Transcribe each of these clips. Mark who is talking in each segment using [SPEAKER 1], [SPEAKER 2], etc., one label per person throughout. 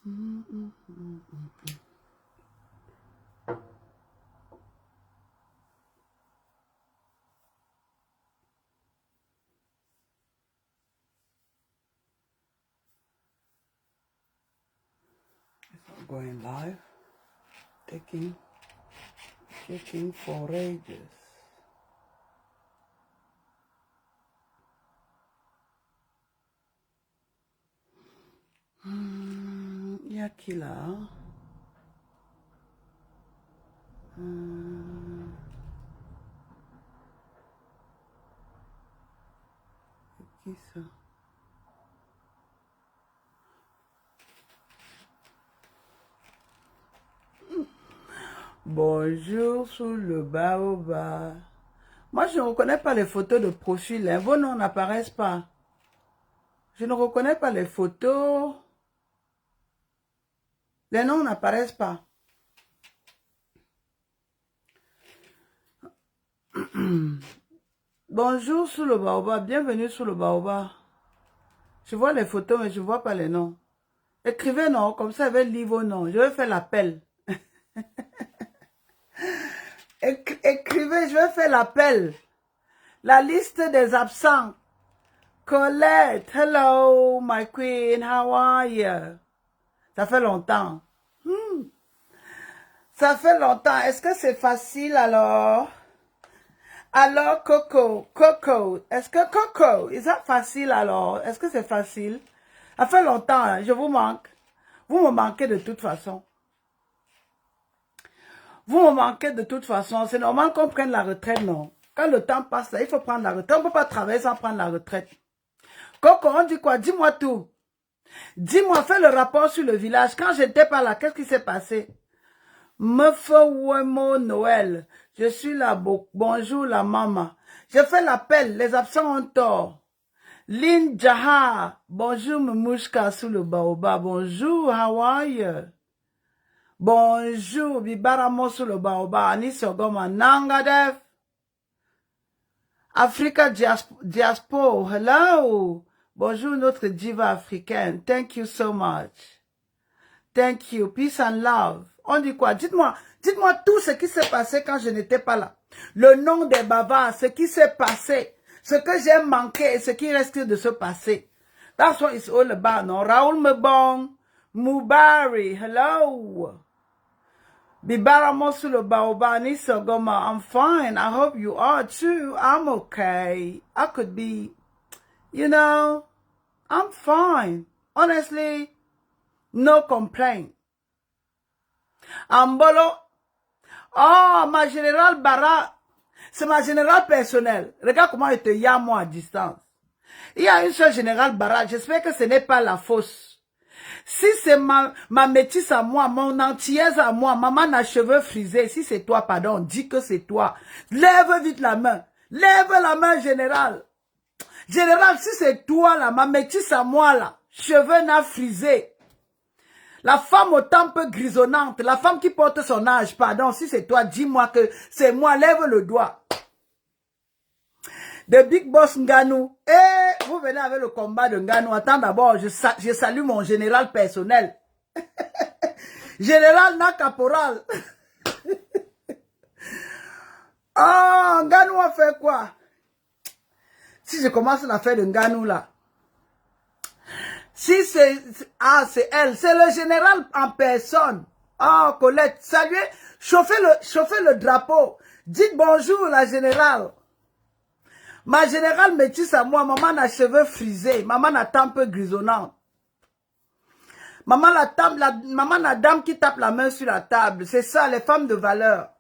[SPEAKER 1] Going live, checking for ages. Il y a qui là? Qui ça? Bonjour sous le baobab. Moi, je ne reconnais pas les photos de profil. Hein. Vos noms n'apparaissent pas. Je ne reconnais pas les photos. Les noms n'apparaissent pas. Bonjour sous le baobab. Bienvenue sous le baobab. Je vois les photos, mais je ne vois pas les noms. Écrivez non, comme ça, je vais lire vos noms. Je vais faire l'appel. Écrivez, je vais faire l'appel. La liste des absents. Colette, hello, my queen, how are you? Ça fait longtemps. Ça fait longtemps. Est-ce que c'est facile alors? Alors, Coco, est-ce que Coco, est-ce facile alors? Est-ce que c'est facile? Ça fait longtemps, hein, je vous manque. Vous me manquez de toute façon. Vous me manquez de toute façon. C'est normal qu'on prenne la retraite, non? Quand le temps passe, là, il faut prendre la retraite. On ne peut pas travailler sans prendre la retraite. Coco, on dit quoi? Dis-moi tout. Dis-moi, fais le rapport sur le village. Quand je n'étais pas là, qu'est-ce qui s'est passé? Me fais Noël. Je suis là. Bonjour la maman. Je fais l'appel. Les absents ont tort. Lynn Jaha. Bonjour Mouchka sous le baobab. Bonjour, how are you? Bonjour, Bibaramo sous le baobab. Anis Ogoma Nangadev. Africa Diaspora. Hello. Bonjour notre diva africaine. Thank you so much. Thank you. Peace and love. On dit quoi? Dites-moi tout ce qui s'est passé quand je n'étais pas là. Le nom des bavards, ce qui s'est passé, ce que j'ai manqué et ce qui reste de se passer. That's what it's all about, no? Raoul Mebong, Mubari, hello. Bibaramo sous le baobab, Nisogoma, I'm fine. I hope you are too. I'm okay. I could be, you know, I'm fine. Honestly, no complaint. Ambolo, oh, ma générale Bara, c'est ma générale personnelle. Regarde comment il te y a moi à distance. Il y a une seule générale Bara, j'espère que ce n'est pas la fausse. Si c'est ma métisse à moi, mon entière à moi, maman a cheveux frisés, si c'est toi, pardon, dis que c'est toi. Lève vite la main. Lève la main, général. Général, si c'est toi, là, ma métisse à moi, là, cheveux n'a frisés. La femme aux tempes grisonnantes, la femme qui porte son âge, pardon, si c'est toi, dis-moi que c'est moi, lève le doigt. De Big Boss Nganou. Eh, vous venez avec le combat de Nganou. Attends d'abord, je salue mon général personnel. Général na caporal. Oh, Nganou a fait quoi? Si je commence l'affaire de Nganou là. Si c'est... Ah, c'est elle. C'est le général en personne. Oh, Colette, saluez. Chauffez le drapeau. Dites bonjour, la générale. Ma générale métisse à moi. Maman a cheveux frisés. Maman a tempe grisonnante. Maman la dame qui tape la main sur la table. C'est ça, les femmes de valeur.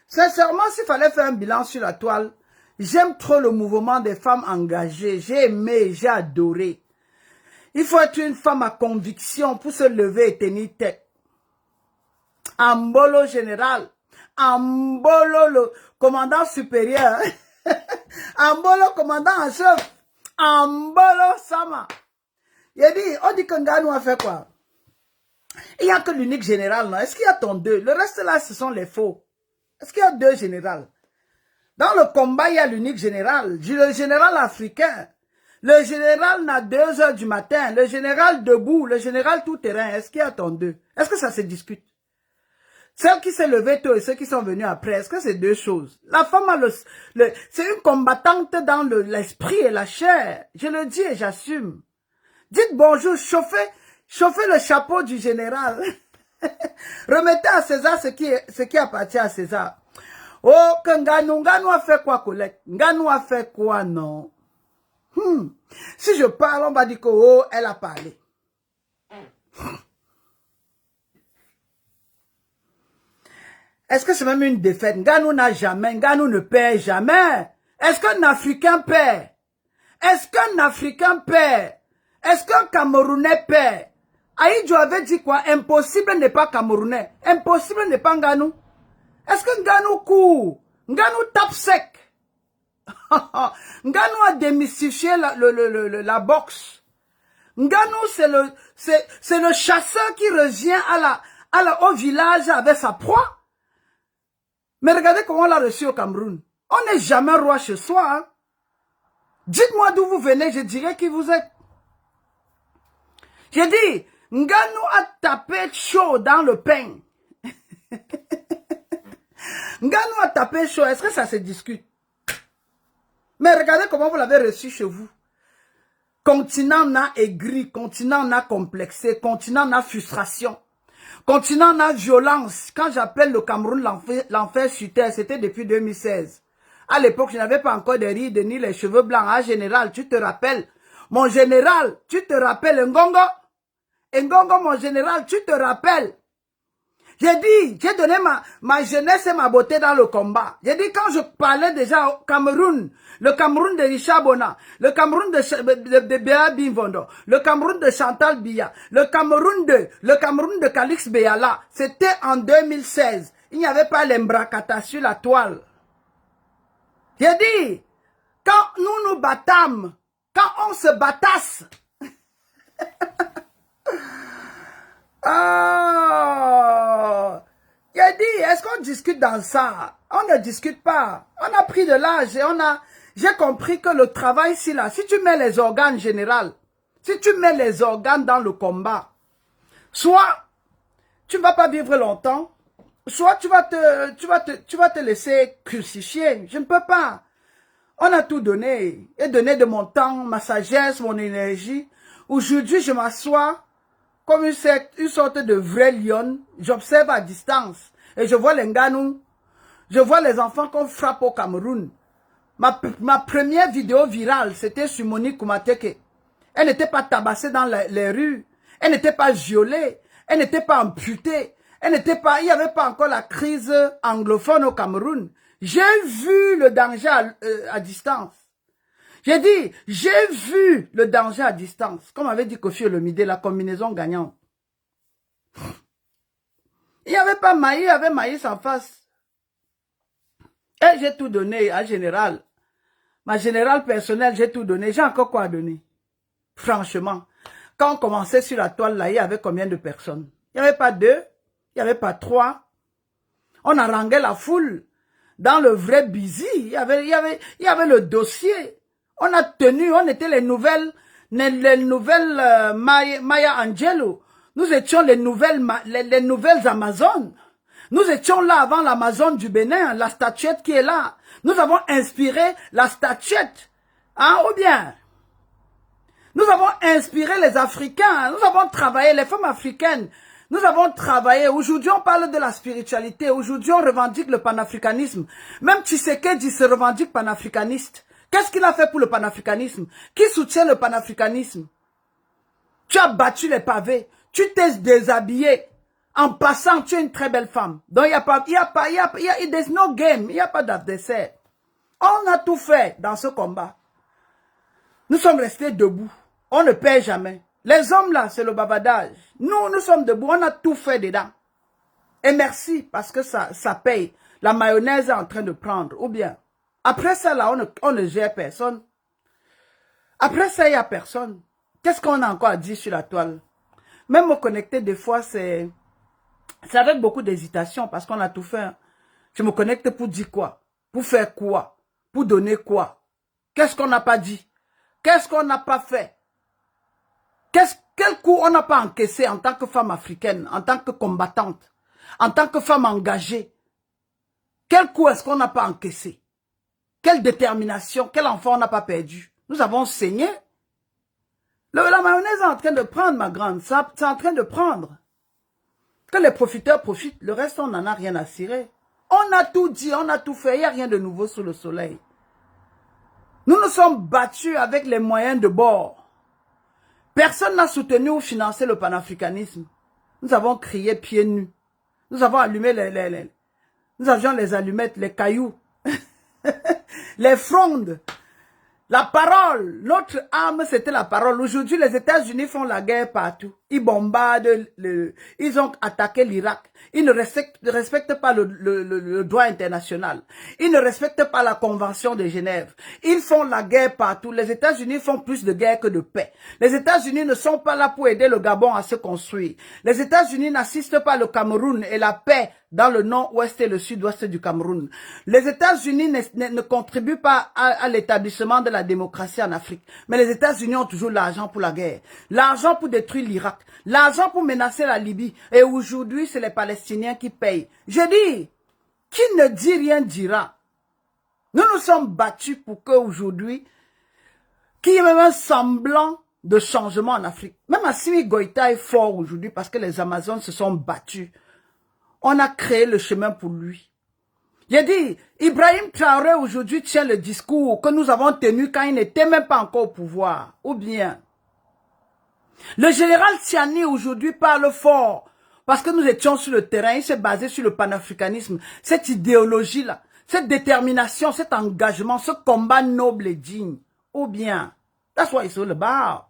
[SPEAKER 1] Sincèrement, s'il fallait faire un bilan sur la toile, j'aime trop le mouvement des femmes engagées. J'ai aimé, j'ai adoré. Il faut être une femme à conviction pour se lever et tenir tête. Ambolo général. Ambolo le commandant supérieur. Ambolo commandant en chef. Ambolo Sama. On dit que Nganou a fait quoi? Il n'y a que l'unique général, non? Est-ce qu'il y a ton deux? Le reste là, ce sont les faux. Est-ce qu'il y a deux générales? Dans le combat, il y a l'unique général. Le général africain. Le général n'a 2 heures du matin, le général debout, le général tout terrain. Est-ce qu'il y a ton deux? Est-ce que ça se discute? Celle qui s'est levée tôt et ceux qui sont venus après, est-ce que c'est deux choses? La femme a c'est une combattante dans l'esprit et la chair. Je le dis et j'assume. Dites bonjour, chauffez le chapeau du général. Remettez à César ce qui appartient à César. Oh, que Nganou a fait quoi, Colette? Nganou a fait quoi, non? Si je parle, on va dire que, oh, elle a parlé. Est-ce que c'est même une défaite? Nganou n'a jamais, Nganou ne perd jamais. Est-ce qu'un Africain perd? Est-ce qu'un Africain perd? Est-ce qu'un Camerounais perd? Aïdjo avait dit quoi? Impossible n'est pas Camerounais. Impossible n'est pas Nganou. Est-ce que Nganou court? Nganou tape sec. Nganou a démystifié la boxe. Nganou, c'est le chasseur qui revient au village avec sa proie. Mais regardez comment on l'a reçu au Cameroun. On n'est jamais roi chez soi. Hein? Dites-moi d'où vous venez, je dirai qui vous êtes. J'ai dit, Nganou a tapé chaud dans le pain. Nganou a tapé chaud, est-ce que ça se discute? Mais regardez comment vous l'avez reçu chez vous. Continent n'a aigri, continent n'a complexé, continent n'a frustration. Continent n'a violence. Quand j'appelle le Cameroun l'enfer sur terre, c'était depuis 2016. À l'époque, je n'avais pas encore de rides ni les cheveux blancs. Ah, général, tu te rappelles? Mon général, tu te rappelles Ngongo? Ngongo, mon général, tu te rappelles? J'ai dit, j'ai donné ma jeunesse et ma beauté dans le combat. J'ai dit, quand je parlais déjà au Cameroun, le Cameroun de Richard Bona, le Cameroun de Béa Bimvondo, le Cameroun de Chantal Biya, le Cameroun de Calix Béala, c'était en 2016. Il n'y avait pas l'embrakata sur la toile. J'ai dit, quand nous nous battâmes, quand on se battasse, ah, j'ai dit, est-ce qu'on discute dans ça? On ne discute pas. On a pris de l'âge et j'ai compris que le travail ici, là, si tu mets les organes généraux, si tu mets les organes dans le combat, soit tu ne vas pas vivre longtemps, soit tu vas te laisser crucifier. Je ne peux pas. On a tout donné. Et donné de mon temps, ma sagesse, mon énergie. Aujourd'hui, je m'assois comme une sorte de vrai lion. J'observe à distance. Et je vois les Nganou. Je vois les enfants qu'on frappe au Cameroun. Ma première vidéo virale, c'était sur Monique Koumateke. Elle n'était pas tabassée dans les rues. Elle n'était pas violée. Elle n'était pas amputée. Il n'y avait pas encore la crise anglophone au Cameroun. J'ai vu le danger à distance. J'ai dit, j'ai vu le danger à distance. Comme avait dit Kofi Olomide, la combinaison gagnante. Il n'y avait pas Maïs, il y avait Maïs en face. Et j'ai tout donné à général. Ma générale personnelle, j'ai tout donné. J'ai encore quoi à donner? Franchement. Quand on commençait sur la toile, là, il y avait combien de personnes? Il n'y avait pas 2, il n'y avait pas 3. On haranguait la foule. Dans le vrai busy, il y avait le dossier. On a tenu, on était les nouvelles Maya Angelou. Nous étions les nouvelles Amazones. Nous étions là avant l'Amazone du Bénin, la statuette qui est là. Nous avons inspiré la statuette. Hein, ou bien, nous avons inspiré les Africains. Nous avons travaillé, les femmes africaines. Nous avons travaillé. Aujourd'hui, on parle de la spiritualité. Aujourd'hui, on revendique le panafricanisme. Même Tshisekedi se revendique panafricaniste. Qu'est-ce qu'il a fait pour le panafricanisme? Qui soutient le panafricanisme? Tu as battu les pavés. Tu t'es déshabillé. En passant, tu es une très belle femme. Donc, there's no game. Il n'y a pas d'adversaire. On a tout fait dans ce combat. Nous sommes restés debout. On ne perd jamais. Les hommes là, c'est le bavardage. Nous sommes debout, on a tout fait dedans. Et merci, parce que ça paye. La mayonnaise est en train de prendre. Ou bien, après ça là, on ne gère personne. Après ça, il n'y a personne. Qu'est-ce qu'on a encore à dire sur la toile? Même me connecter des fois, c'est avec beaucoup d'hésitation, parce qu'on a tout fait. Je me connecte pour dire quoi? Pour faire quoi? Pour donner quoi? Qu'est-ce qu'on n'a pas dit? Qu'est-ce qu'on n'a pas fait? Quel coup on n'a pas encaissé en tant que femme africaine, en tant que combattante, en tant que femme engagée? Quel coup est-ce qu'on n'a pas encaissé? Quelle détermination, quel enfant on n'a pas perdu? Nous avons saigné. La mayonnaise est en train de prendre, ma grande. C'est en train de prendre. Que les profiteurs profitent, le reste, on n'en a rien à cirer. On a tout dit, on a tout fait, il n'y a rien de nouveau sous le soleil. Nous nous sommes battus avec les moyens de bord. Personne n'a soutenu ou financé le panafricanisme. Nous avons crié pieds nus. Nous avons allumé nous avions les allumettes, les cailloux, les frondes. La parole, notre arme, c'était la parole. Aujourd'hui, les États-Unis font la guerre partout. Ils bombardent, ils ont attaqué l'Irak. Ils ne respectent pas le droit international. Ils ne respectent pas la Convention de Genève. Ils font la guerre partout. Les États-Unis font plus de guerre que de paix. Les États-Unis ne sont pas là pour aider le Gabon à se construire. Les États-Unis n'assistent pas le Cameroun et la paix dans le nord-ouest et le sud-ouest du Cameroun. Les États-Unis ne contribuent pas à l'établissement de la démocratie en Afrique. Mais les États-Unis ont toujours l'argent pour la guerre. L'argent pour détruire l'Irak. L'argent pour menacer la Libye. Et aujourd'hui, c'est les Palestiniens qui payent. Je dis, qui ne dit rien dira. Nous nous sommes battus pour qu'aujourd'hui, qu'il y ait même un semblant de changement en Afrique. Même Assimi Goïta est fort aujourd'hui parce que les Amazones se sont battus. On a créé le chemin pour lui. J'ai dit, Ibrahim Traoré aujourd'hui tient le discours que nous avons tenu quand il n'était même pas encore au pouvoir. Ou bien, le général Tiani aujourd'hui parle fort parce que nous étions sur le terrain, il s'est basé sur le panafricanisme, cette idéologie-là, cette détermination, cet engagement, ce combat noble et digne. Ou bien, that's what it's all about.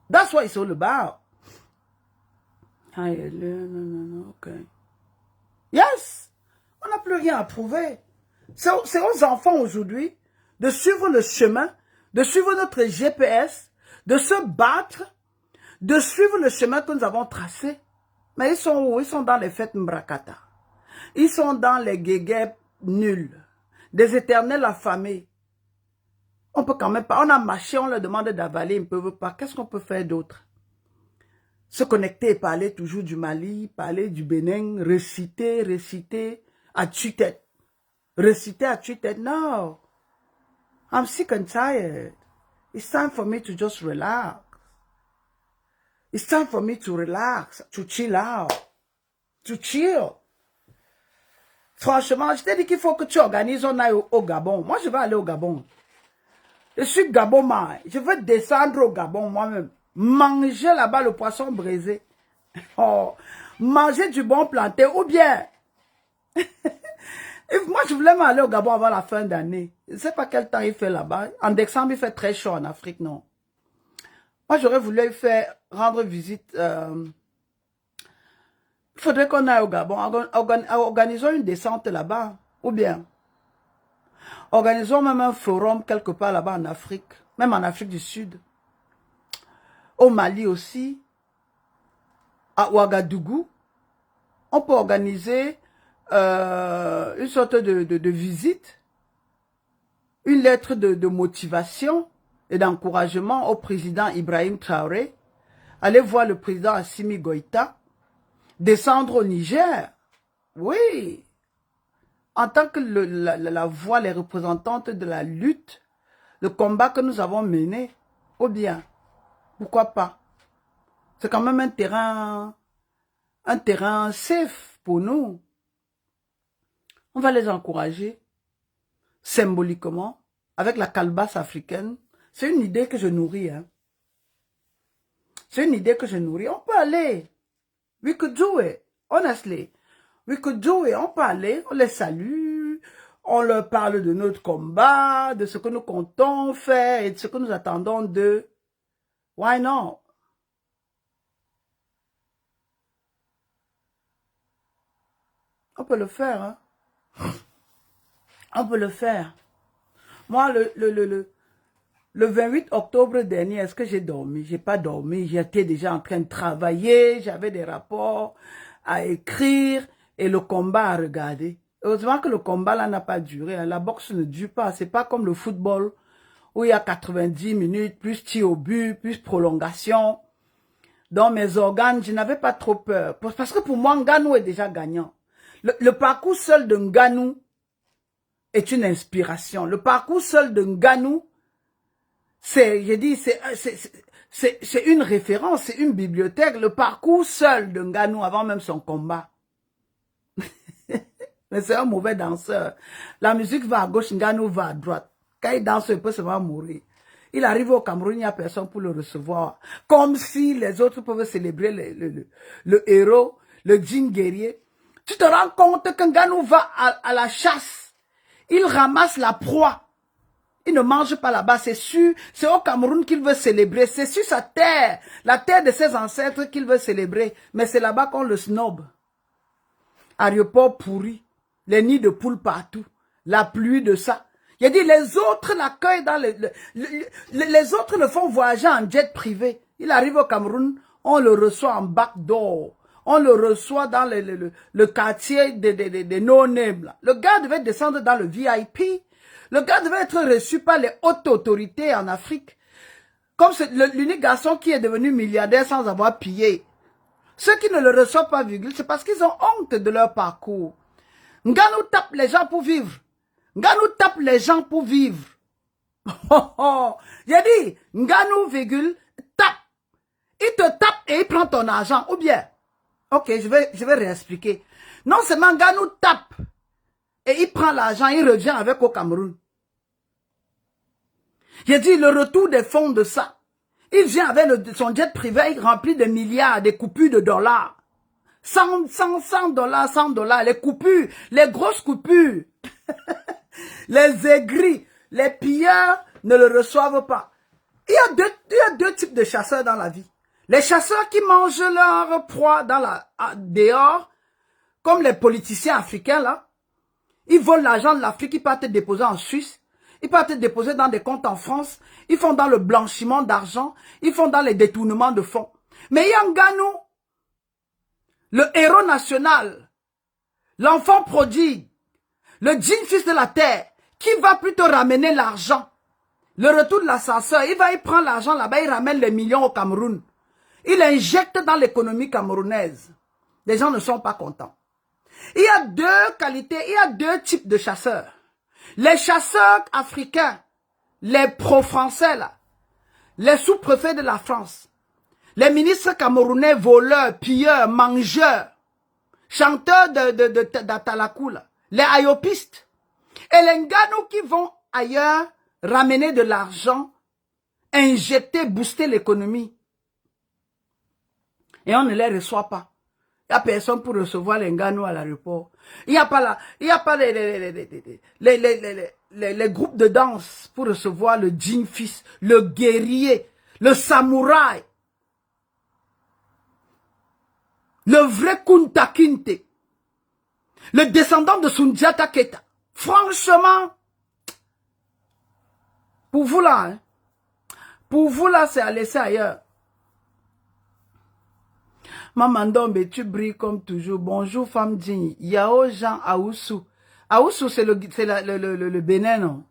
[SPEAKER 1] That's what it's all about. Ok. Yes, on n'a plus rien à prouver. C'est aux enfants aujourd'hui de suivre le chemin, de suivre notre GPS, de se battre, de suivre le chemin que nous avons tracé. Mais ils sont où? Ils sont dans les fêtes Mbrakata. Ils sont dans les guéguets nuls, des éternels affamés. On peut quand même pas, on a marché, on leur demande d'avaler, ils ne peuvent pas. Qu'est-ce qu'on peut faire d'autre? Se connecter et parler toujours du Mali, parler du Bénin, réciter à tue-tête. Réciter à tue-tête, no. I'm sick and tired. It's time for me to just relax. It's time for me to relax, to chill out, to chill. Franchement, je t'ai dit qu'il faut que tu organises, on aille au Gabon. Moi, je vais aller au Gabon. Je suis Gabon, je veux descendre au Gabon moi-même. Manger là-bas le poisson braisé. Oh, manger du bon plantain ou bien. Moi, je voulais m'aller au Gabon avant la fin d'année. Je ne sais pas quel temps il fait là-bas. En décembre, il fait très chaud en Afrique, non. Moi, j'aurais voulu rendre visite. Il faudrait qu'on aille au Gabon. Organisons une descente là-bas. Ou bien, organisons même un forum quelque part là-bas en Afrique. Même en Afrique du Sud. Au Mali aussi, à Ouagadougou, on peut organiser une sorte de visite, une lettre de motivation et d'encouragement au président Ibrahim Traoré, aller voir le président Assimi Goïta, descendre au Niger, oui, en tant que la voix, les représentantes de la lutte, le combat que nous avons mené, ou bien, pourquoi pas? C'est quand même un terrain safe pour nous. On va les encourager symboliquement avec la calebasse africaine. C'est une idée que je nourris. Hein. C'est une idée que je nourris. On peut aller. We could do it. Honestly. We could do it. On peut aller. On les salue. On leur parle de notre combat, de ce que nous comptons faire et de ce que nous attendons d'eux. Why not? On peut le faire, hein? On peut le faire. Moi, le 28 octobre dernier, est-ce que j'ai dormi? J'ai pas dormi. J'étais déjà en train de travailler. J'avais des rapports à écrire et le combat à regarder. Heureusement que le combat là n'a pas duré. Hein. La boxe ne dure pas. C'est pas comme le football où il y a 90 minutes, plus tir au but, plus prolongation. Dans mes organes, je n'avais pas trop peur. Parce que pour moi, Ngannou est déjà gagnant. Le parcours seul de Ngannou est une inspiration. Le parcours seul de Ngannou, c'est une référence, c'est une bibliothèque. Le parcours seul de Ngannou avant même son combat. Mais c'est un mauvais danseur. La musique va à gauche, Ngannou va à droite. Quand il danse, il peut seulement mourir. Il arrive au Cameroun, il n'y a personne pour le recevoir. Comme si les autres peuvent célébrer le héros, le digne guerrier. Tu te rends compte que Ngannou va à la chasse. Il ramasse la proie. Il ne mange pas là-bas. C'est au Cameroun qu'il veut célébrer. C'est sur sa terre, la terre de ses ancêtres qu'il veut célébrer. Mais c'est là-bas qu'on le snob. Aéroport pourri. Les nids de poules partout. La pluie de ça. Il a dit, les autres l'accueillent dans les autres le font voyager en jet privé. Il arrive au Cameroun, on le reçoit en backdoor. On le reçoit dans le quartier des no-names. Le gars devait descendre dans le VIP. Le gars devait être reçu par les hautes autorités en Afrique. Comme c'est l'unique garçon qui est devenu milliardaire sans avoir pillé. Ceux qui ne le reçoivent pas, c'est parce qu'ils ont honte de leur parcours. Ngannou tape les gens pour vivre. Ngannou tape les gens pour vivre. J'ai dit, Ngannou, tape. Il te tape et il prend ton argent. Ou bien, ok, je vais réexpliquer. Non seulement Ngannou tape et il prend l'argent, il revient avec au Cameroun. J'ai dit, le retour des fonds de ça. Il vient avec son jet privé rempli de milliards, des coupures de dollars. 100 dollars, 100 dollars, les coupures, les grosses coupures. Les aigris, les pilleurs ne le reçoivent pas. Il y a deux types de chasseurs dans la vie. Les chasseurs qui mangent leur proie dehors, comme les politiciens africains là. Ils volent l'argent de l'Afrique, ils partent déposer en Suisse. Ils partent déposer dans des comptes en France. Ils font dans le blanchiment d'argent. Ils font dans les détournements de fonds. Mais il y a Ngannou, le héros national, l'enfant prodigue, le digne fils de la terre, qui va plutôt ramener l'argent. Le retour de l'ascenseur, il prend l'argent là-bas, il ramène les millions au Cameroun. Il injecte dans l'économie camerounaise. Les gens ne sont pas contents. Il y a deux qualités, il y a deux types de chasseurs. Les chasseurs africains, les pro-français là, les sous-préfets de la France, les ministres camerounais voleurs, pilleurs, mangeurs, chanteurs d'Atalakou là, les ayopistes, et les Ngannou qui vont ailleurs ramener de l'argent, injecter, booster l'économie. Et on ne les reçoit pas. Il n'y a personne pour recevoir les Ngannou à l'aéroport. Il n'y a pas les groupes de danse pour recevoir le digne fils, le guerrier, le samouraï, le vrai Kunta Kinte, le descendant de Sundiata Keita. Franchement, pour vous là, c'est à laisser ailleurs. Maman Dombe, tu brilles comme toujours. Bonjour, femme digne. Yao Jean Aoussou. Aoussou, c'est le Bénin, non?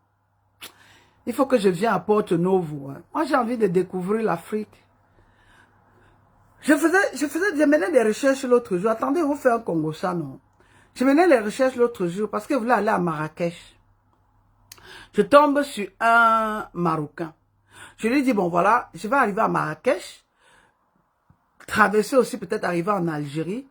[SPEAKER 1] Il faut que je vienne à Porto-Novo. Hein. Moi, j'ai envie de découvrir l'Afrique. Je menais des recherches l'autre jour. Attendez, vous faites un Congo ça, non? Je menais les recherches l'autre jour parce que je voulais aller à Marrakech. Je tombe sur un Marocain. Je lui dis, bon voilà, je vais arriver à Marrakech. Traverser aussi, peut-être arriver en Algérie.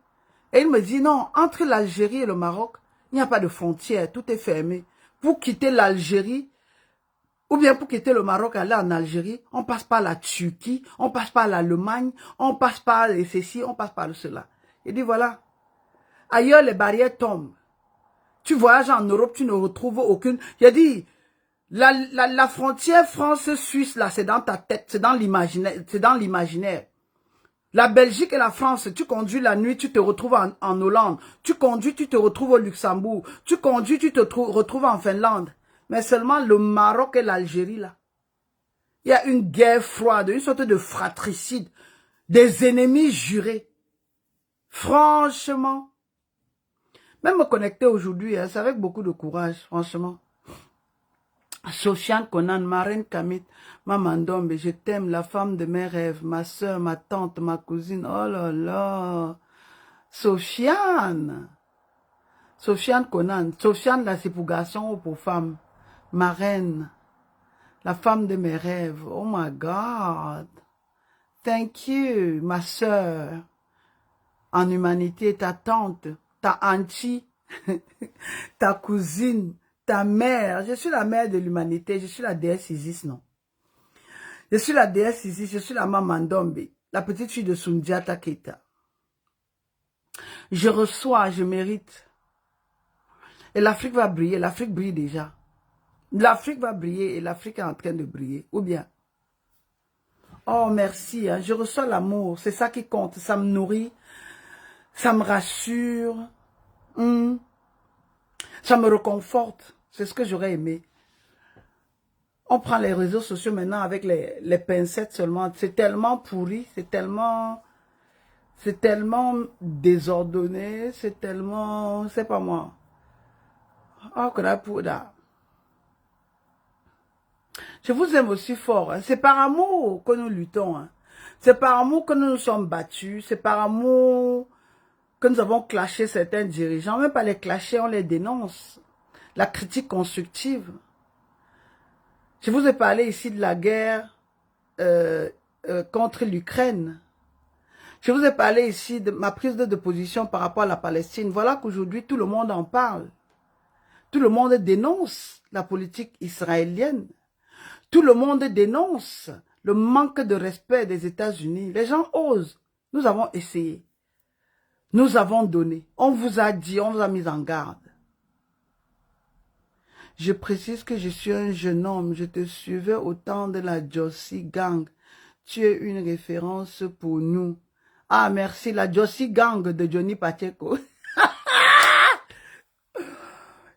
[SPEAKER 1] Et il me dit, non, entre l'Algérie et le Maroc, il n'y a pas de frontière, tout est fermé. Pour quitter l'Algérie, ou bien pour quitter le Maroc, aller en Algérie, on passe par la Turquie, on passe par l'Allemagne, on passe par ceci, on passe par cela. Il dit, voilà, ailleurs les barrières tombent. Tu voyages en Europe, tu ne retrouves aucune. Il a dit, la frontière France-Suisse, là, c'est dans ta tête, c'est dans l'imaginaire. La Belgique et la France, tu conduis la nuit, tu te retrouves en Hollande. Tu conduis, tu te retrouves au Luxembourg. Tu conduis, tu te retrouves en Finlande. Mais seulement le Maroc et l'Algérie, là. Il y a une guerre froide, une sorte de fratricide. Des ennemis jurés. Franchement. Même me connecter aujourd'hui, hein, c'est avec beaucoup de courage, franchement. Sofiane Conan, Marine Kamit, Maman Dombe, je t'aime, la femme de mes rêves, ma soeur, ma tante, ma cousine, oh là là. Sofiane Conan, Sofiane, là, c'est pour garçon ou pour femme. Ma reine, la femme de mes rêves, oh my God. Thank you, ma soeur. En humanité, ta tante, ta auntie, ta cousine, ta mère. Je suis la mère de l'humanité, je suis la déesse Isis, non? Je suis la déesse Isis, je suis la maman Dombe, la petite fille de Sundiata Keita. Je reçois, je mérite. Et l'Afrique va briller, l'Afrique brille déjà. L'Afrique va briller et l'Afrique est en train de briller. Ou bien? Oh, merci, hein, je reçois l'amour, c'est ça qui compte, ça me nourrit, ça me rassure, ça me réconforte, c'est ce que j'aurais aimé. On prend les réseaux sociaux maintenant avec les pincettes seulement, c'est tellement pourri, c'est tellement désordonné, c'est tellement, c'est pas moi. Oh, que la poudre. Je vous aime aussi fort. Hein. C'est par amour que nous luttons. Hein. C'est par amour que nous nous sommes battus. C'est par amour que nous avons clashé certains dirigeants. Même pas les clasher, on les dénonce. La critique constructive. Je vous ai parlé ici de la guerre contre l'Ukraine. Je vous ai parlé ici de ma prise de position par rapport à la Palestine. Voilà qu'aujourd'hui, tout le monde en parle. Tout le monde dénonce la politique israélienne. Tout le monde dénonce le manque de respect des États-Unis. Les gens osent. Nous avons essayé. Nous avons donné. On vous a dit, on vous a mis en garde. Je précise que je suis un jeune homme. Je te suivais au temps de la Josie Gang. Tu es une référence pour nous. Ah, merci. La Josie Gang de Johnny Pacheco.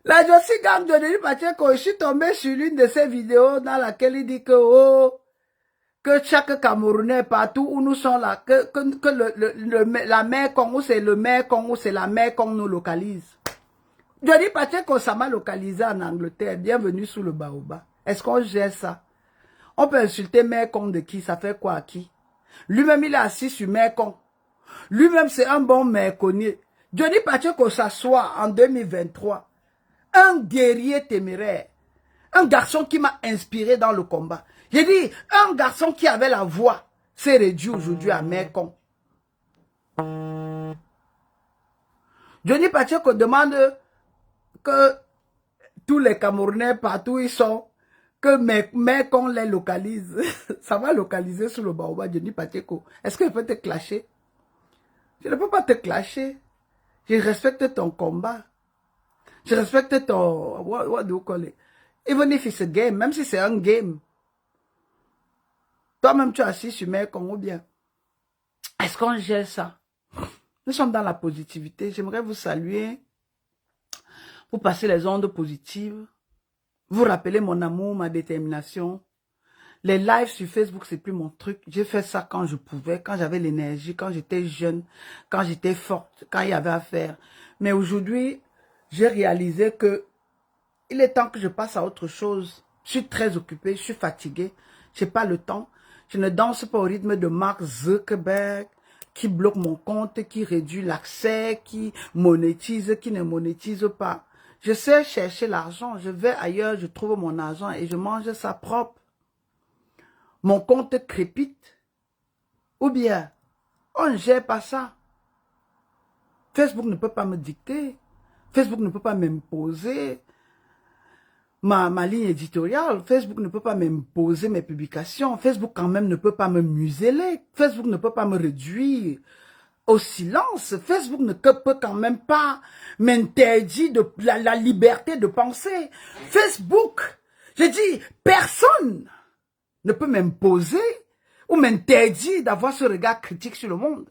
[SPEAKER 1] La Josie Gang de Johnny Pacheco, je suis tombé sur l'une de ses vidéos dans laquelle il dit que, oh, que chaque Camerounais, partout où nous sommes là, que la mer Congo, c'est le mer Congo, c'est la mer qu'on nous localise. Johnny Pacheco, ça m'a localisé en Angleterre. Bienvenue sous le baobab. Est-ce qu'on gère ça? On peut insulter Mekong de qui? Ça fait quoi à qui? Lui-même, il est assis sur Mekong. Lui-même, c'est un bon méconnu. Johnny Pacheco s'assoit en 2023. Un guerrier téméraire. Un garçon qui m'a inspiré dans le combat. J'ai dit, un garçon qui avait la voix s'est réduit aujourd'hui à Mekong. Johnny Pacheco demande que tous les Camerounais, partout où ils sont, que Mekong les localise. Ça va localiser sur le baobab, Johnny Pacheco. Est-ce que je peux te clasher? Je ne peux pas te clasher. Je respecte ton combat. Je respecte ton... What do you call it? Even if it's a game, même si c'est un game. Toi-même, tu es assis sur Mekong ou bien. Est-ce qu'on gère ça? Nous sommes dans la positivité. J'aimerais vous saluer. Vous passer les ondes positives. Vous rappelez mon amour, ma détermination. Les lives sur Facebook, c'est plus mon truc. J'ai fait ça quand je pouvais, quand j'avais l'énergie, quand j'étais jeune, quand j'étais forte, quand il y avait à faire. Mais aujourd'hui, j'ai réalisé que il est temps que je passe à autre chose. Je suis très occupée, je suis fatiguée, je n'ai pas le temps. Je ne danse pas au rythme de Mark Zuckerberg, qui bloque mon compte, qui réduit l'accès, qui monétise, qui ne monétise pas. Je sais chercher l'argent, je vais ailleurs, je trouve mon argent et je mange ça propre. Mon compte crépite. Ou bien, on ne gère pas ça. Facebook ne peut pas me dicter. Facebook ne peut pas m'imposer ma ligne éditoriale. Facebook ne peut pas m'imposer mes publications. Facebook quand même ne peut pas me museler. Facebook ne peut pas me réduire au silence. Facebook ne peut quand même pas m'interdire de la liberté de penser. Facebook, j'ai dit, personne ne peut m'imposer ou m'interdire d'avoir ce regard critique sur le monde.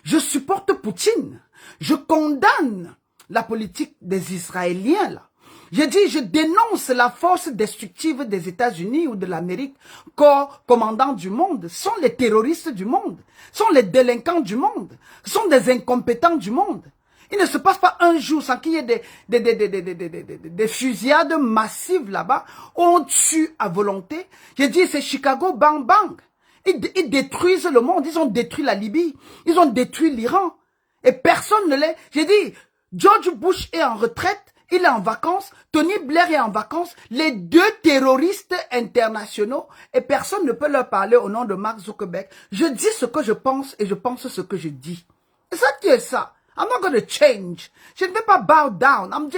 [SPEAKER 1] Je supporte Poutine. Je condamne la politique des Israéliens là. Je dis, je dénonce la force destructive des États-Unis ou de l'Amérique, corps commandant du monde, sont les terroristes du monde, sont les délinquants du monde, sont des incompétents du monde. Il ne se passe pas un jour sans qu'il y ait des fusillades massives là-bas. On tue à volonté. J'ai dit, c'est Chicago, bang, bang. Ils détruisent le monde. Ils ont détruit la Libye. Ils ont détruit l'Iran. Et personne ne l'est. J'ai dit, George Bush est en retraite. Il est en vacances. Tony Blair est en vacances. Les deux terroristes internationaux. Et personne ne peut leur parler au nom de Mark Zuckerberg. Je dis ce que je pense et je pense ce que je dis. C'est ça qui est ça. I'm not going to change. Je ne vais pas bow down. I'm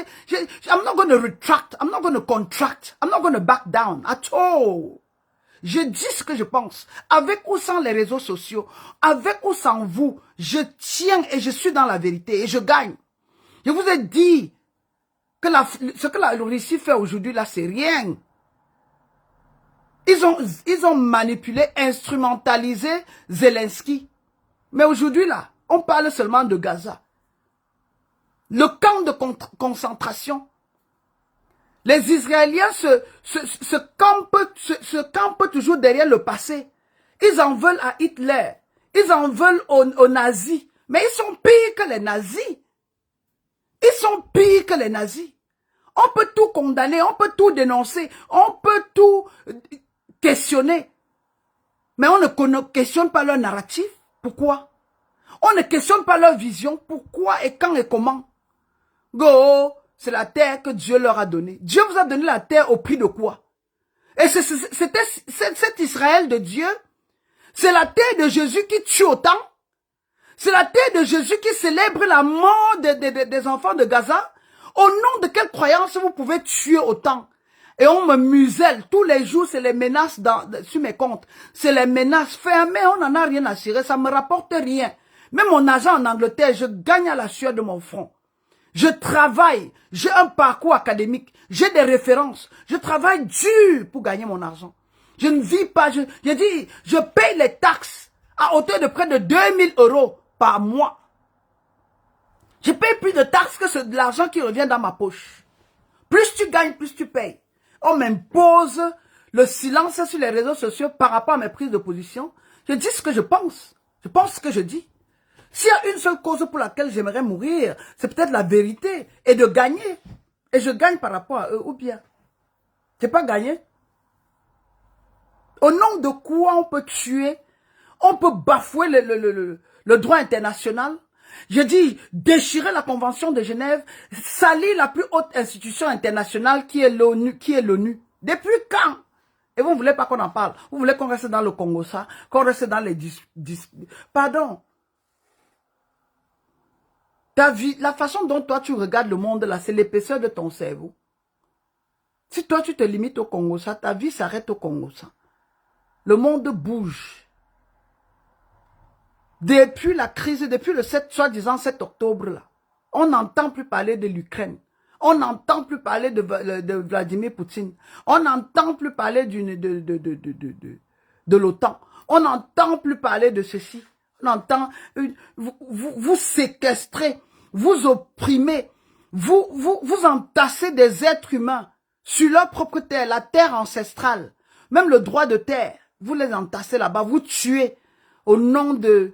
[SPEAKER 1] not going to retract. I'm not going to contract. I'm not going to back down at all. Je dis ce que je pense. Avec ou sans les réseaux sociaux, avec ou sans vous, je tiens et je suis dans la vérité et je gagne. Je vous ai dit que ce que la Russie fait aujourd'hui là, c'est rien. Ils ont manipulé, instrumentalisé Zelensky. Mais aujourd'hui là, on parle seulement de Gaza. Le camp de concentration. Les Israéliens se campent toujours derrière le passé. Ils en veulent à Hitler. Ils en veulent aux nazis. Mais ils sont pires que les nazis. Ils sont pires que les nazis. On peut tout condamner, on peut tout dénoncer, on peut tout questionner. Mais on ne questionne pas leur narratif. Pourquoi? On ne questionne pas leur vision. Pourquoi et quand et comment? Go, c'est la terre que Dieu leur a donnée. Dieu vous a donné la terre au prix de quoi? Et c'était cet Israël de Dieu. C'est la terre de Jésus qui tue autant. C'est la terre de Jésus qui célèbre la mort des enfants de Gaza. Au nom de quelle croyance vous pouvez tuer autant? Et on me muselle. Tous les jours, c'est les menaces sur mes comptes. C'est les menaces fermées. On n'en a rien à cirer. Ça ne me rapporte rien. Même mon argent en Angleterre, je gagne à la sueur de mon front. Je travaille. J'ai un parcours académique. J'ai des références. Je travaille dur pour gagner mon argent. Je ne vis pas. Je dis, je paye les taxes à hauteur de près de 2000 € par mois. Je paye plus de taxes que de l'argent qui revient dans ma poche. Plus tu gagnes, plus tu payes. On m'impose le silence sur les réseaux sociaux par rapport à mes prises de position. Je dis ce que je pense. Je pense ce que je dis. S'il y a une seule cause pour laquelle j'aimerais mourir, c'est peut-être la vérité et de gagner. Et je gagne par rapport à eux, ou bien. Je n'ai pas gagné. Au nom de quoi on peut tuer, on peut bafouer le droit international. Je dis déchirer la Convention de Genève, salir la plus haute institution internationale qui est l'ONU. Depuis quand? Et vous ne voulez pas qu'on en parle. Vous voulez qu'on reste dans le Congo, ça, qu'on reste dans les Pardon. Ta vie, la façon dont toi tu regardes le monde là, c'est l'épaisseur de ton cerveau. Si toi tu te limites au Congo, ça, ta vie s'arrête au Congo, ça. Le monde bouge. Depuis la crise, depuis le soi-disant 7 octobre là, on n'entend plus parler de l'Ukraine. On n'entend plus parler de Vladimir Poutine. On n'entend plus parler de l'OTAN. On n'entend plus parler de ceci. On entend, vous séquestrez, vous opprimez, vous entassez des êtres humains sur leur propre terre, la terre ancestrale, même le droit de terre, vous les entassez là-bas, vous tuez au nom de,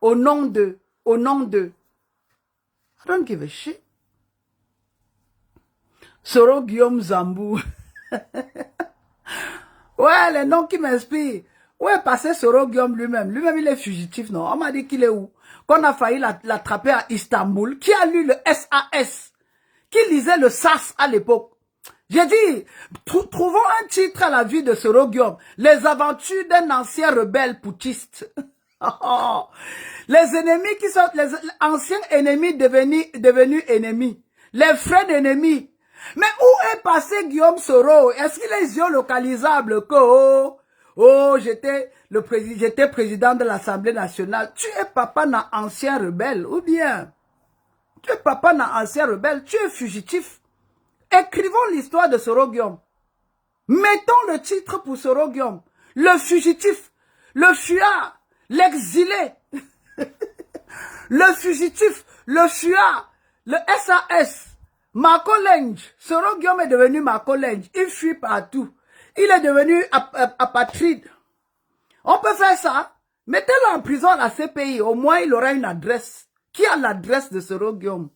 [SPEAKER 1] I don't give a shit. Soro Guillaume Zambou. Ouais, les noms qui m'inspirent. Où est passé Soro Guillaume lui-même? Lui-même, il est fugitif, non? On m'a dit qu'il est où? Qu'on a failli l'attraper à Istanbul. Qui a lu le SAS? Qui lisait le SAS à l'époque? J'ai dit, trouvons un titre à la vie de Soro Guillaume. Les aventures d'un ancien rebelle putschiste. Les ennemis qui sont, les anciens ennemis devenus ennemis. Les frères d'ennemis. Mais où est passé Guillaume Soro? Est-ce qu'il est géolocalisable? J'étais président de l'Assemblée nationale. Tu es papa d'un ancien rebelle, ou bien tu es papa d'un ancien rebelle, tu es fugitif. Écrivons l'histoire de Soro Guillaume. Mettons le titre pour Soro Guillaume. Le fugitif, le fuyard, l'exilé, le fugitif, le fuyard, le SAS. Marco Lange, Soro Guillaume est devenu Marco Lange. Il fuit partout. Il est devenu apatride. On peut faire ça. Mettez-le en prison à la CPI. Au moins, il aura une adresse. Qui a l'adresse de Soro Guillaume?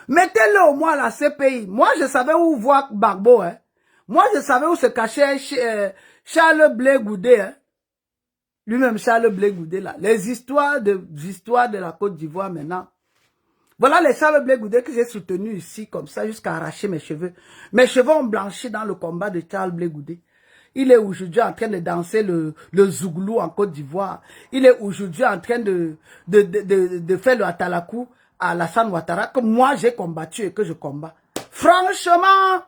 [SPEAKER 1] Mettez-le au moins à la CPI. Moi, je savais où voir Gbagbo. Hein. Moi, je savais où se cachait Charles Blé Goudé. Hein. Lui-même, Charles Blé Goudé, là. Les histoires de la Côte d'Ivoire, maintenant. Voilà les Charles Blé Goudé que j'ai soutenu ici, comme ça, jusqu'à arracher mes cheveux. Mes cheveux ont blanchi dans le combat de Charles Blé Goudé. Il est aujourd'hui en train de danser le zouglou en Côte d'Ivoire. Il est aujourd'hui en train de faire le atalakou à Alassane Ouattara, que moi j'ai combattu et que je combats. Franchement,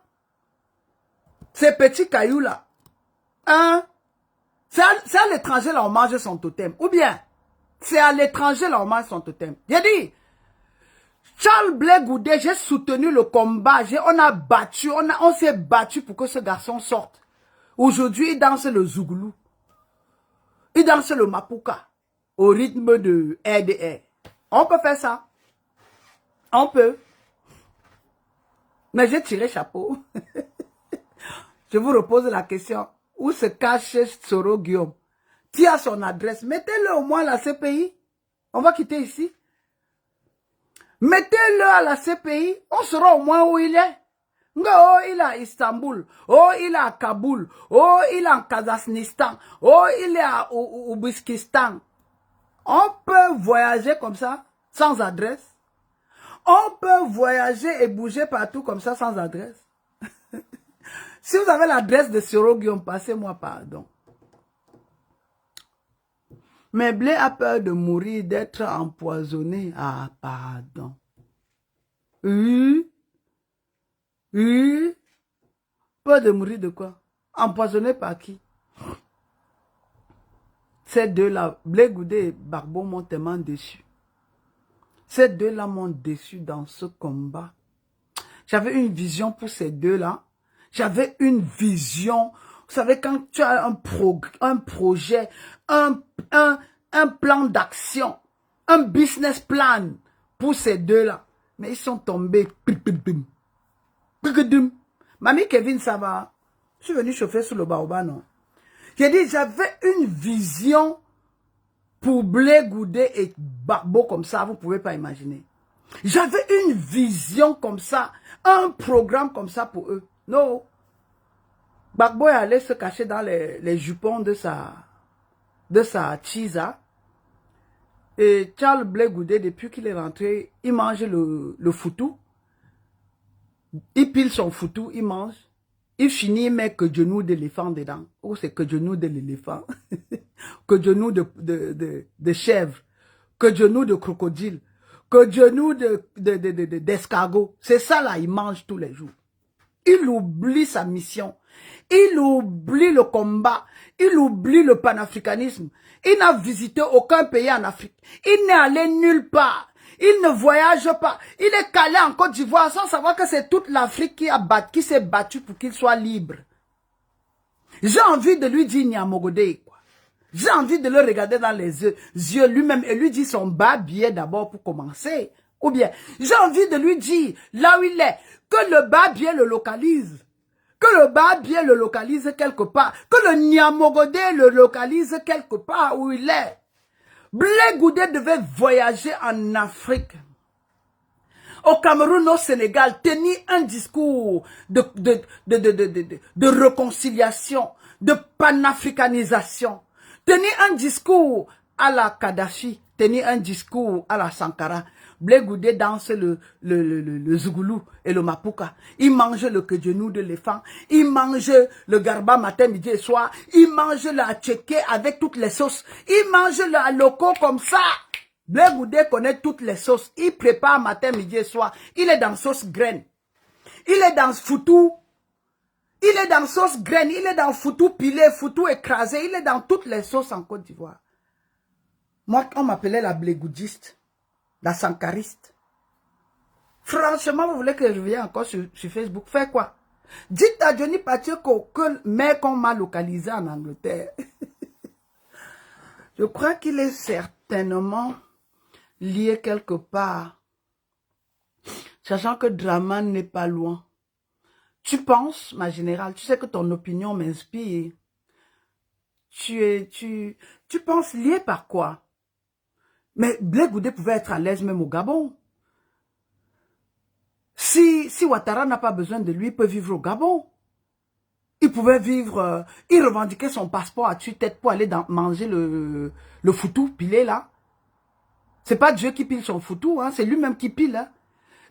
[SPEAKER 1] ces petits cailloux-là, hein, c'est à l'étranger là on mange son totem. Ou bien, c'est à l'étranger là on mange son totem. J'ai dit, Charles Blé Goudé, j'ai soutenu le combat, on a battu, on s'est battu pour que ce garçon sorte. Aujourd'hui, il danse le zouglou. Il danse le mapuka au rythme de RDR. On peut faire ça. On peut. Mais j'ai tiré chapeau. Je vous repose la question. Où se cache Soro Guillaume? Qui a son adresse? Mettez-le au moins à la CPI. On va quitter ici. Mettez-le à la CPI. On saura au moins où il est. Oh, il est à Istanbul. Oh, il est à Kaboul. Oh, il est en Kazakhstan. Oh, il est à Ouzbékistan. On peut voyager comme ça, sans adresse. On peut voyager et bouger partout comme ça, sans adresse. Si vous avez l'adresse de Soro Guillaume, passez-moi pardon. Mais Blé a peur de mourir, d'être empoisonné. Ah, pardon. Oui. Peur de mourir de quoi? Empoisonné par qui? Ces deux-là, Blé Goudé et Gbagbo m'ont tellement déçu. Ces deux-là m'ont déçu dans ce combat. J'avais une vision pour ces deux-là. J'avais une vision. Vous savez, quand tu as un projet, un plan d'action, un business plan pour ces deux-là. Mais ils sont tombés. Mamie Kevin, ça va? Je suis venu chauffer sous le baobab, non? J'ai dit, j'avais une vision pour Blé Goudé et Gbagbo comme ça, vous ne pouvez pas imaginer. J'avais une vision comme ça, un programme comme ça pour eux. Non. Gbagbo est allé se cacher dans les jupons de sa chisa. Et Charles Blé Goudé, depuis qu'il est rentré, il mange le foutou. Il pile son foutou, il mange. Il finit, il met que genou d'éléphant dedans. Oh, c'est que genou de l'éléphant. Que genou de chèvre. Que genou de crocodile. Que genou d'escargot. C'est ça là, il mange tous les jours. Il oublie sa mission. Il oublie le combat. Il oublie le panafricanisme. Il n'a visité aucun pays en Afrique. Il n'est allé nulle part. Il ne voyage pas. Il est calé en Côte d'Ivoire sans savoir que c'est toute l'Afrique qui s'est battue pour qu'il soit libre. J'ai envie de lui dire Niamogodé, quoi. J'ai envie de le regarder dans les yeux lui-même et lui dire son bas billet d'abord pour commencer. Ou bien, j'ai envie de lui dire, là où il est, que le bas billet le localise. Que le bas billet le localise quelque part. Que le Niamogodé le localise quelque part où il est. Blé Goudé devait voyager en Afrique, au Cameroun, au Sénégal, tenir un discours de réconciliation, de panafricanisation, tenir un discours à la Kadhafi, tenir un discours à la Sankara. Blé Goudé danse le zougoulou et le mapuka. Il mange le genou de l'éléphant. Il mange le garba matin, midi et soir. Il mange la tchéké avec toutes les sauces. Il mange le loco comme ça. Blé Goudé connaît toutes les sauces. Il prépare matin, midi et soir. Il est dans sauce graine. Il est dans foutou. Il est dans sauce graine. Il est dans foutou pilé, foutou écrasé. Il est dans toutes les sauces en Côte d'Ivoire. Moi, on m'appelait la blégoudiste. La sankariste. Franchement, vous voulez que je vienne encore sur Facebook? Faire quoi? Dites à Johnny Pacheco que mec qu'on m'a localisé en Angleterre. Je crois qu'il est certainement lié quelque part. Sachant que Draman n'est pas loin. Tu penses, ma générale, tu sais que ton opinion m'inspire. Tu penses lié par quoi? Mais Blé Goudé pouvait être à l'aise même au Gabon. Si Ouattara n'a pas besoin de lui, il peut vivre au Gabon. Il pouvait vivre, il revendiquait son passeport à tue-tête pour aller manger le foutou pilé là. C'est pas Dieu qui pile son foutou, hein, c'est lui-même qui pile. Hein.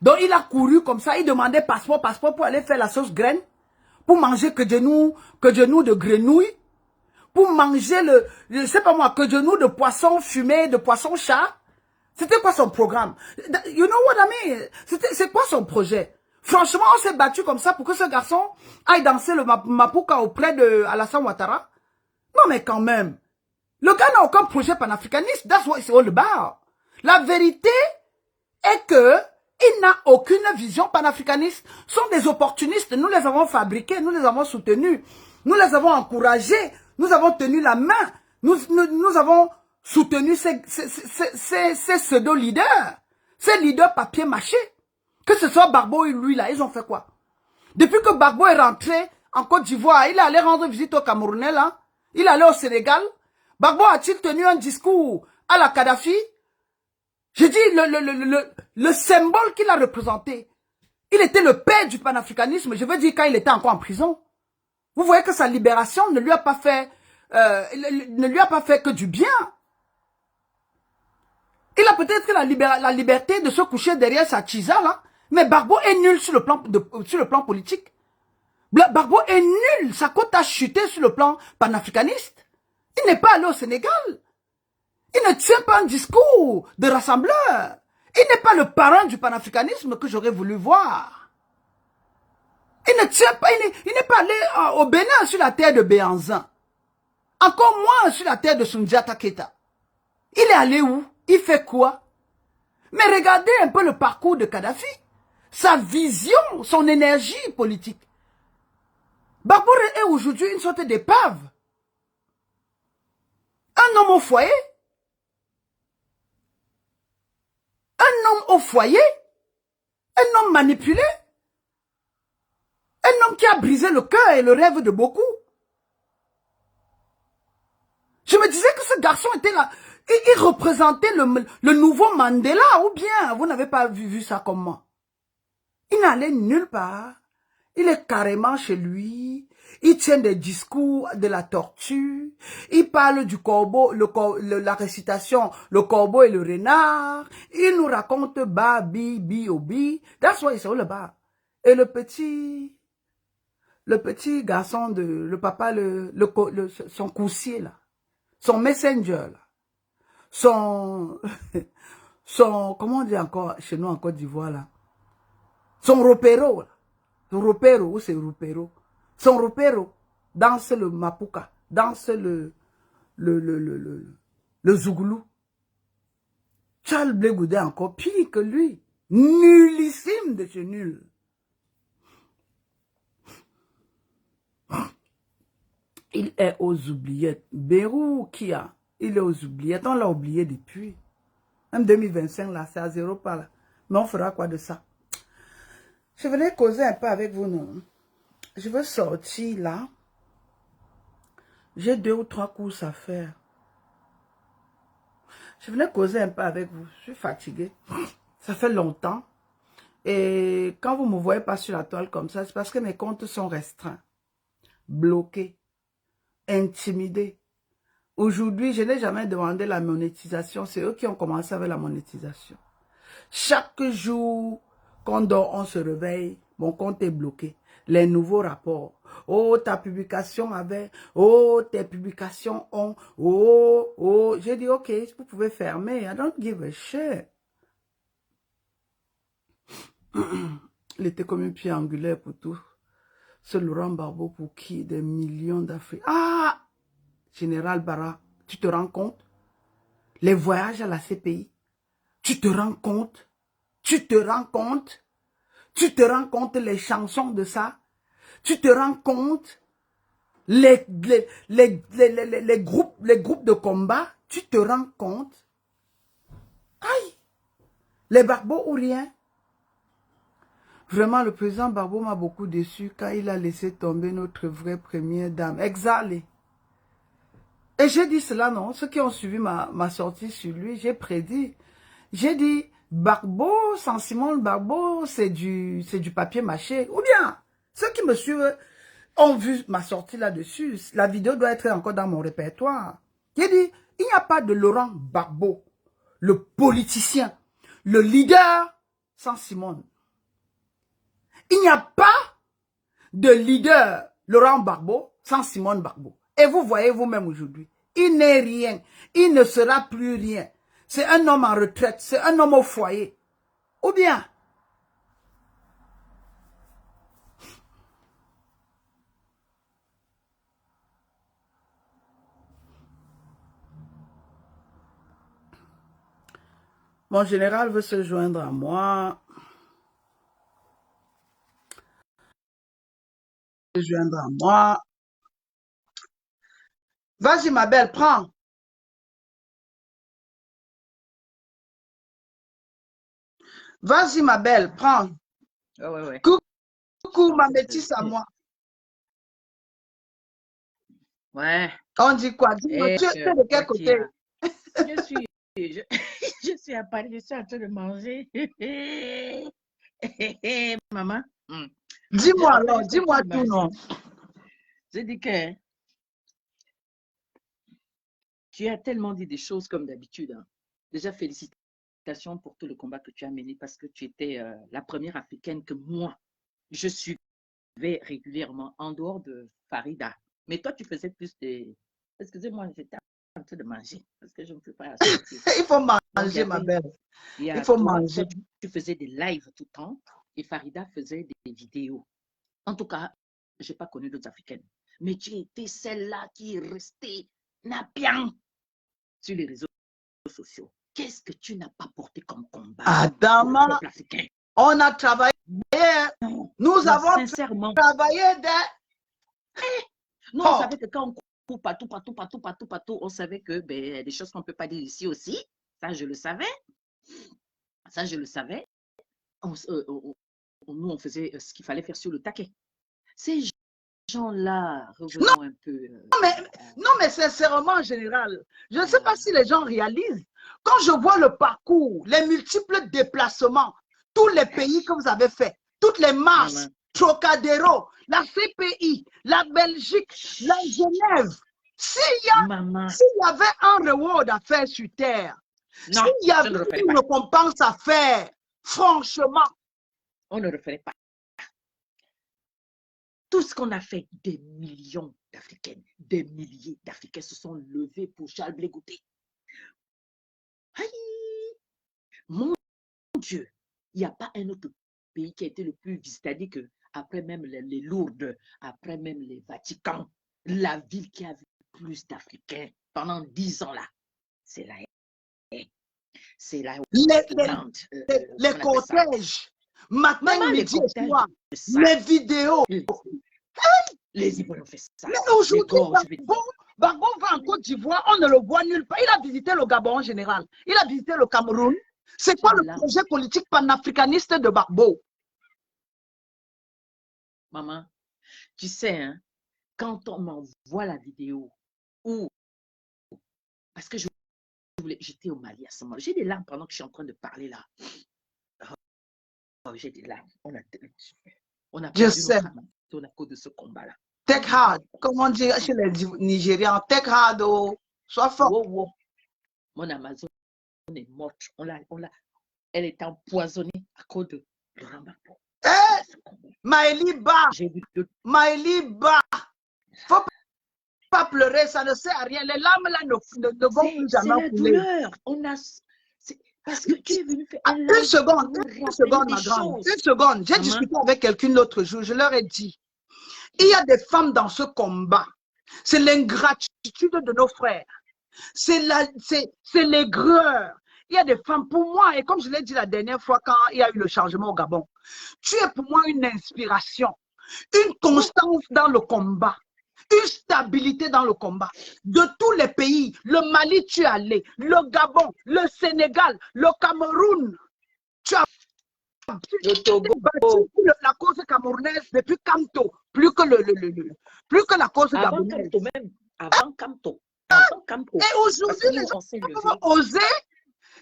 [SPEAKER 1] Donc il a couru comme ça, il demandait passeport pour aller faire la sauce graine, pour manger que genou de grenouille, pour manger je sais pas moi, que genou de poisson fumé, de poisson chat. C'était quoi son programme? You know what I mean? C'est quoi son projet? Franchement, on s'est battu comme ça pour que ce garçon aille danser le Mapuka auprès de Alassane Ouattara. Non mais quand même, le gars n'a aucun projet panafricaniste. That's what it's all about. La vérité est que il n'a aucune vision panafricaniste. Ce sont des opportunistes. Nous les avons fabriqués, nous les avons soutenus, nous les avons encouragés, nous avons tenu la main, nous avons soutenu ces pseudo-leaders, ces leaders papier mâché. Que ce soit Barbeau et lui là, ils ont fait quoi? Depuis que Barbeau est rentré en Côte d'Ivoire, il est allé rendre visite au Camerounais là, il est allé au Sénégal. Barbeau a-t-il tenu un discours à la Kadhafi? J'ai dit le symbole qu'il a représenté. Il était le père du panafricanisme, je veux dire quand il était encore en prison. Vous voyez que sa libération ne lui a pas fait, que du bien. Il a peut-être la liberté de se coucher derrière sa chisa là, mais Barbeau est nul sur le plan politique. Barbeau est nul, sa cote a chuté sur le plan panafricaniste. Il n'est pas allé au Sénégal. Il ne tient pas un discours de rassembleur. Il n'est pas le parrain du panafricanisme que j'aurais voulu voir. Il ne tient pas, il n'est pas allé au Bénin sur la terre de Béanzin. Encore moins sur la terre de Soundiata Keita. Il est allé où? Il fait quoi? Mais regardez un peu le parcours de Kadhafi. Sa vision, son énergie politique. Barbeau est aujourd'hui une sorte d'épave. Un homme au foyer. Un homme au foyer. Un homme manipulé. Un homme qui a brisé le cœur et le rêve de beaucoup. Je me disais que ce garçon était là. Il représentait le nouveau Mandela, ou bien vous n'avez pas vu ça comme moi. Il n'allait nulle part. Il est carrément chez lui. Il tient des discours de la tortue. Il parle du corbeau, la récitation, le corbeau et le renard. Il nous raconte ba, bi, bi, obi. That's why it's all about. Et le petit garçon le papa, son coursier là. Son messenger là. Son, comment on dit encore chez nous en Côte d'Ivoire là? Son ropero là. Son ropero, ou c'est ropero? Son ropero danse le mapuka, danse le zougoulou. Charles Blé Goudé encore pire que lui. Nullissime de chez nul. Il est aux oubliettes. Bérou qui a? Il est aux oubliettes. On l'a oublié depuis. Même 2025, là, c'est à zéro par là. Mais on fera quoi de ça? Je venais causer un peu avec vous, non? Je veux sortir là. J'ai 2 ou 3 courses à faire. Je venais causer un peu avec vous. Je suis fatiguée. Ça fait longtemps. Et quand vous ne me voyez pas sur la toile comme ça, c'est parce que mes comptes sont restreints. Bloqués. Intimidés. Aujourd'hui, je n'ai jamais demandé la monétisation. C'est eux qui ont commencé avec la monétisation. Chaque jour qu'on dort, on se réveille, mon compte est bloqué. Les nouveaux rapports. Oh, ta publication avait. Oh, tes publications ont. Oh, oh. J'ai dit, ok, vous pouvez fermer. I don't give a shit. Il était comme un pied angulaire pour tout. Ce Laurent Barbeau pour qui des millions d'Africains. Ah! Général Barra, tu te rends compte? Les voyages à la CPI. Tu te rends compte? Tu te rends compte? Tu te rends compte les chansons de ça? Tu te rends compte les groupes de combat? Tu te rends compte? Aïe! Les Barbeaux ou rien? Vraiment, le président Barbeau m'a beaucoup déçu quand il a laissé tomber notre vraie première dame. Exalée. Et j'ai dit cela, non? Ceux qui ont suivi ma sortie sur lui, j'ai prédit. J'ai dit, Gbagbo, Saint-Simon Gbagbo, c'est du papier mâché. Ou bien, ceux qui me suivent ont vu ma sortie là-dessus. La vidéo doit être encore dans mon répertoire. J'ai dit, il n'y a pas de Laurent Gbagbo, le politicien, le leader sans Simone. Il n'y a pas de leader Laurent Gbagbo sans Simone Gbagbo. Et vous voyez vous-même aujourd'hui, il n'est rien. Il ne sera plus rien. C'est un homme en retraite. C'est un homme au foyer. Ou bien, mon général veut se joindre à moi. Se joindre à moi. Vas-y, ma belle, prends. Vas-y, ma belle, prends.
[SPEAKER 2] Ouais.
[SPEAKER 1] Coucou, ma métisse à moi.
[SPEAKER 2] Ouais.
[SPEAKER 1] On dit quoi? Dis-moi, tu es de quel côté?
[SPEAKER 2] Je suis à Paris, je suis en train de manger. Maman.
[SPEAKER 1] Dis-moi alors, dis-moi tout, non?
[SPEAKER 2] Je dis que tu as tellement dit des choses comme d'habitude. Hein. Déjà, félicitations pour tout le combat que tu as mené parce que tu étais la première africaine que moi, je suivais régulièrement en dehors de Farida. Mais toi, tu faisais plus de... Excusez-moi, j'étais en train de manger parce que je ne peux pas sortir.
[SPEAKER 1] Il faut manger, ma belle. Il faut manger.
[SPEAKER 2] Toi, tu faisais des lives tout le temps et Farida faisait des vidéos. En tout cas, je n'ai pas connu d'autres africaines. Mais tu étais celle-là qui est restée napian sur les réseaux sociaux. Qu'est-ce que tu n'as pas porté comme combat
[SPEAKER 1] Adama,
[SPEAKER 2] pour le peuple africain?
[SPEAKER 1] On a travaillé. Nous avons
[SPEAKER 2] sincèrement
[SPEAKER 1] travaillé
[SPEAKER 2] Nous, on savait que quand on coupe partout, on savait que des choses qu'on ne peut pas dire ici aussi. Ça, je le savais. Nous, on faisait ce qu'il fallait faire sur le taquet. Ces gens-là, revenons un peu.
[SPEAKER 1] Non, mais sincèrement, en général, je ne sais pas si les gens réalisent. Quand je vois le parcours, les multiples déplacements, tous les pays que vous avez fait, toutes les marches, Trocadéro, la CPI, la Belgique, la Genève, s'il y avait un reward à faire sur Terre, s'il y avait une récompense à faire, franchement,
[SPEAKER 2] on ne le ferait pas. Tout ce qu'on a fait, des millions d'Africaines, des milliers d'Africains se sont levés pour Charles Blé Goûté. Mon Dieu, il n'y a pas un autre pays qui a été le plus visité, c'est-à-dire que après même les Lourdes, après même les Vatican, la ville qui a vu plus d'Africains pendant 10 ans là, c'est la c'est la
[SPEAKER 1] les cortèges, matin, midi et soir, les vidéos.
[SPEAKER 2] Les Ivoiriens ont fait ça.
[SPEAKER 1] Mais aujourd'hui, Gbagbo va en Côte d'Ivoire, on ne le voit nulle part. Il a visité le Gabon en général. Il a visité le Cameroun. C'est quoi le projet politique panafricaniste de Gbagbo?
[SPEAKER 2] Maman, tu sais, hein, quand on m'envoie la vidéo, parce que j'étais au Mali à ce moment, j'ai des larmes pendant que je suis en train de parler là. J'ai des larmes. On a perdu notre amateur à cause de ce combat-là.
[SPEAKER 1] Take hard, comme on dit chez les Nigérians, take hard, oh, sois fort.
[SPEAKER 2] Mon Amazon est morte. Elle est empoisonnée à cause de Laurent Gbagbo.
[SPEAKER 1] Maëli Ba, faut pas pleurer, ça ne sert à rien. Les larmes là ne vont plus jamais couler.
[SPEAKER 2] C'est la douleur. Parce que tu es venu faire un live.
[SPEAKER 1] Une seconde, ma grande. Une seconde. J'ai discuté avec quelqu'un l'autre jour. Je leur ai dit, il y a des femmes dans ce combat. C'est l'ingratitude de nos frères. C'est l'aigreur. Il y a des femmes, pour moi, et comme je l'ai dit la dernière fois quand il y a eu le changement au Gabon, tu es pour moi une inspiration, une constance dans le combat, une stabilité dans le combat. De tous les pays, le Mali, tu es allé, le Gabon, le Sénégal, le Cameroun, tu as battu la cause camerounaise depuis Kamto, plus que la cause gabonaise.
[SPEAKER 2] Avant Kamto. en tant qu'Ampo.
[SPEAKER 1] Et aujourd'hui, les gens peuvent oser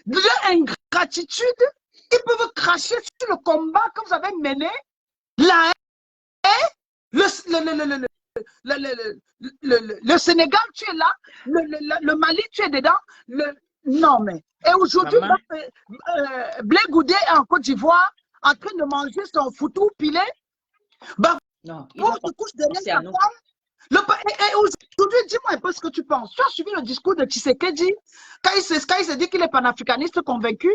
[SPEAKER 1] de l'ingratitude. Ils peuvent cracher sur le combat que vous avez mené. La haine, le Sénégal, tu es là. Le Mali, tu es dedans. Non, mais. Et aujourd'hui, Blé Goudé est en Côte d'Ivoire en train de manger son foutou pilé. Bah,
[SPEAKER 2] non,
[SPEAKER 1] pour te couche derrière sa femme. Et aujourd'hui, dis-moi un peu ce que tu penses. Tu as suivi le discours de Tshisekedi quand il se dit qu'il est panafricaniste convaincu.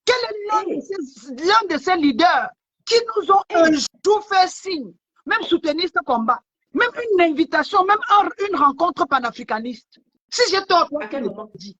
[SPEAKER 1] Quel est l'un de ces leaders qui nous ont un jour fait signe, même soutenir ce combat, même une invitation, même une rencontre panafricaniste? Si j'ai tort,
[SPEAKER 2] à quel moment dit?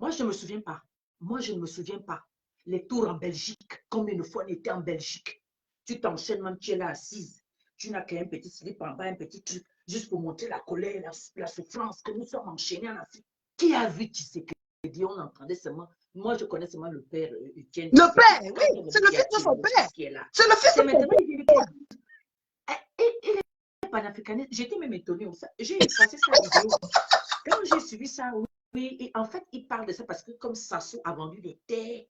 [SPEAKER 2] Moi, je ne me souviens pas. Moi, je ne me souviens pas. Les tours en Belgique, combien de fois on était en Belgique? Tu t'enchaînes, même tu es là assise. Tu n'as qu'un petit slip en bas, un petit truc, juste pour montrer la colère, la souffrance que nous sommes enchaînés en Afrique. Qui a vu Tshisekedi? On entendait seulement. Moi, je connais seulement le père Etienne.
[SPEAKER 1] Le père, oui, c'est le fils de son père. C'est le fils de son père.
[SPEAKER 2] Il est panafricaniste. J'étais même étonnée. J'ai passé sa vidéo. Quand j'ai suivi ça, oui, et en fait, il parle de ça parce que comme Sassou a vendu des terres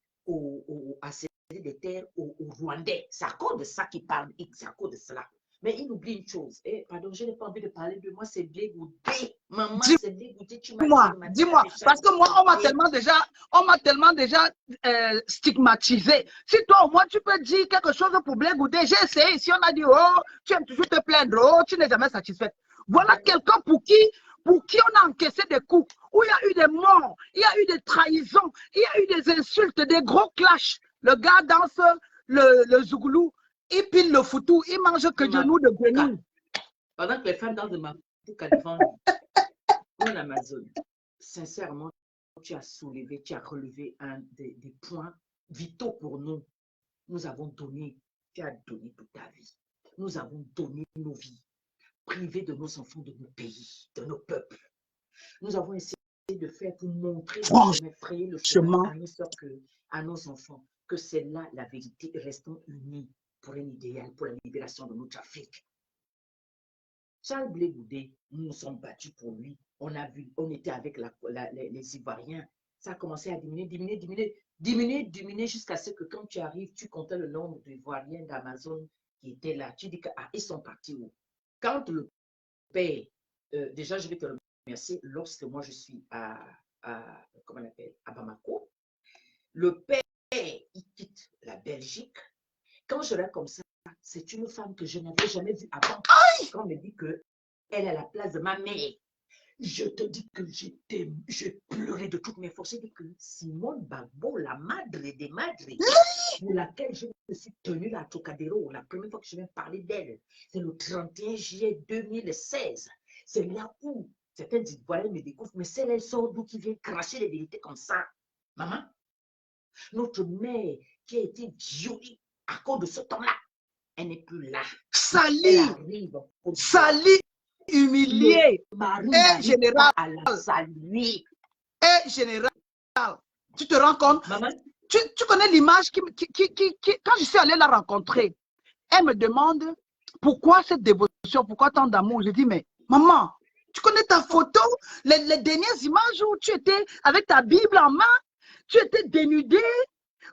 [SPEAKER 2] a cédé des terres aux Rwandais, c'est à cause de ça qu'il parle, c'est à cause de cela. Mais il oublie une chose. Pardon, je n'ai pas envie de parler de moi, c'est Blé Goudé. Maman, c'est Blé Goudé, tu m'as dit.
[SPEAKER 1] Dis-moi, parce que moi, on m'a tellement déjà stigmatisé. Si toi, au moins, tu peux dire quelque chose pour Blé Goudé, j'ai essayé. Si on a dit, oh, tu aimes toujours te plaindre, oh, tu n'es jamais satisfaite. Voilà quelqu'un pour qui on a encaissé des coups, où il y a eu des morts, il y a eu des trahisons, il y a eu des insultes, des gros clashs. Le gars danse le zougoulou, il pile le foutou, il mange que genoux de grenouille.
[SPEAKER 2] Pendant que les femmes dansent de ma boucle devant nous, en Amazon, sincèrement, tu as soulevé, tu as relevé des points vitaux pour nous. Nous avons donné, tu as donné toute ta vie. Nous avons donné nos vies, privés de nos enfants, de nos pays, de nos peuples. Nous avons essayé de faire pour montrer, frayer le chemin à nos soeurs, à nos enfants, que c'est là la vérité. Restons unis pour un idéal, pour la libération de notre Afrique. Charles Blé Goudé, nous nous sommes battus pour lui. On était avec les Ivoiriens. Ça a commencé à diminuer jusqu'à ce que quand tu arrives, tu comptais le nombre d'Ivoiriens d'Amazon qui étaient là. Tu dis que ils sont partis où? Quand le père, déjà je vais te remercier, lorsque moi je suis comment on appelle, à Bamako, le père, il quitte la Belgique. Quand je l'ai comme ça, c'est une femme que je n'avais jamais vue avant. Quand on me dit qu'elle est à la place de ma mère, je te dis que je pleurais de toutes mes forces. J'ai dit que Simone Gbagbo, la madre des madres, pour laquelle je me suis tenue là à Trocadéro, la première fois que je viens parler d'elle, c'est le 31 juillet 2016. C'est là où certains Ivoiriens me découvrent, mais c'est elle sort d'où qui vient cracher les vérités comme ça. Maman, notre mère qui a été violée à cause de ce temps-là, elle n'est plus là.
[SPEAKER 1] Sali, humilié. Et général. Et général. Tu te rends compte?
[SPEAKER 2] Maman?
[SPEAKER 1] Tu connais l'image quand je suis allée la rencontrer, elle me demande pourquoi cette dévotion, pourquoi tant d'amour. Je dis, mais maman, tu connais ta photo, les dernières images où tu étais avec ta Bible en main, tu étais dénudée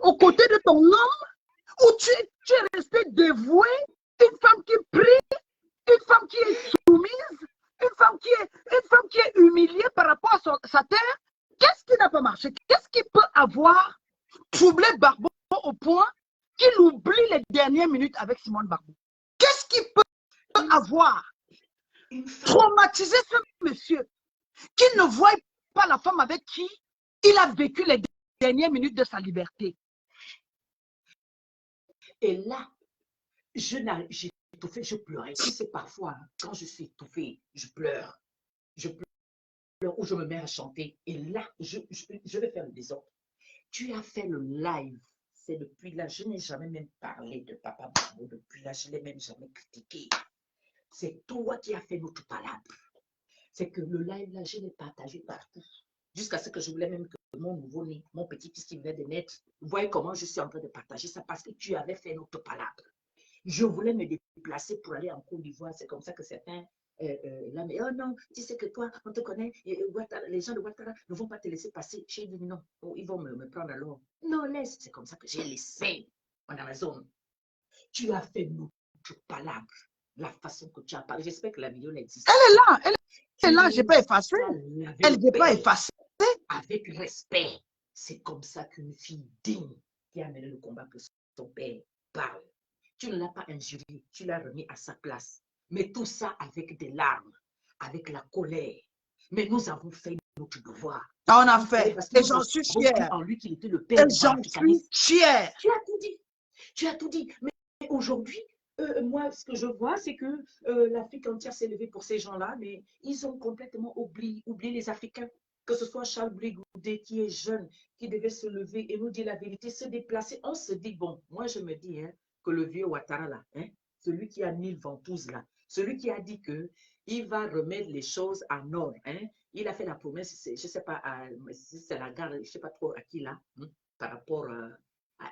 [SPEAKER 1] aux côtés de ton homme, où tu es restée dévouée, une femme qui prie, une femme qui est soumise, une femme qui est humiliée par rapport à sa terre. Qu'est-ce qui n'a pas marché? Qu'est-ce qui peut avoir troublé Gbagbo au point qu'il oublie les dernières minutes avec Simone Gbagbo? Qu'est-ce qui peut avoir traumatisé ce monsieur qui ne voit pas la femme avec qui il a vécu les dernières minutes de sa liberté?
[SPEAKER 2] Et là, j'ai étouffé, je pleurais. Tu sais, parfois, quand je suis étouffée, je pleure. Je pleure ou je me mets à chanter. Et là, je vais faire le désordre. Tu as fait le live. C'est depuis là, je n'ai jamais même parlé de Papa Gbagbo. Depuis là, je ne l'ai même jamais critiqué. C'est toi qui as fait notre palabre. C'est que le live là, je l'ai partagé partout. Jusqu'à ce que je voulais même que mon nouveau-né, mon petit-fils qui venait de naître, voyez comment je suis en train de partager ça parce que tu avais fait notre palabre. Je voulais me déplacer pour aller en Côte d'Ivoire. C'est comme ça que certains là, mais oh non, tu sais que toi, on te connaît, les gens de Ouattara ne vont pas te laisser passer. J'ai dit non, oh, ils vont me prendre alors. Non, laisse, c'est comme ça que j'ai laissé en Amazon. Tu as fait notre palabre, la façon que tu as parlé. J'espère que la vidéo n'existe pas.
[SPEAKER 1] Elle est là, je n'ai pas effacé. Elle n'est pas effacée.
[SPEAKER 2] Avec respect. C'est comme ça qu'une fille digne qui a mené le combat que son père parle. Tu ne l'as pas injurié, tu l'as remis à sa place. Mais tout ça avec des larmes, avec la colère. Mais nous avons fait notre devoir.
[SPEAKER 1] On a fait, et j'en suis fière.
[SPEAKER 2] En lui qu'il était le père
[SPEAKER 1] et j'en suis fière.
[SPEAKER 2] Tu as tout dit. Tu as tout dit. Mais aujourd'hui, moi, ce que je vois, c'est que l'Afrique entière s'est levée pour ces gens-là, mais ils ont complètement oublié les Africains. Que ce soit Charles Blé Goudé qui est jeune, qui devait se lever et nous dire la vérité, se déplacer. On se dit, bon, moi je me dis que le vieux Ouattara là, celui qui a 1000 ventouses là, celui qui a dit qu'il va remettre les choses en ordre, il a fait la promesse, je ne sais pas, si c'est la gare, je ne sais pas trop à qui là, par rapport à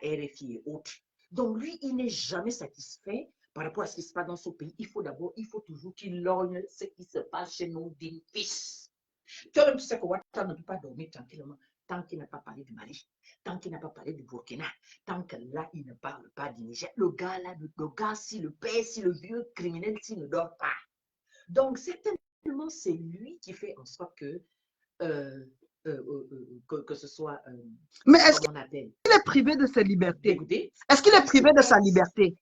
[SPEAKER 2] RFI et autres. Donc lui, il n'est jamais satisfait par rapport à ce qui se passe dans son pays. Il faut toujours qu'il lorgne ce qui se passe chez nos dignes fils. Toi-même, tu sais que Ouattara ne peut pas dormir tranquillement tant qu'il n'a pas parlé du Mali, tant qu'il n'a pas parlé du Burkina, tant que là, il ne parle pas du Niger. Le gars, si le père, si le vieux criminel, s'il ne dort pas. Donc, certainement, c'est lui qui fait en sorte que ce soit...
[SPEAKER 1] mais est-ce qu'il est privé de ses libertés? Est-ce qu'il est privé de sa liberté?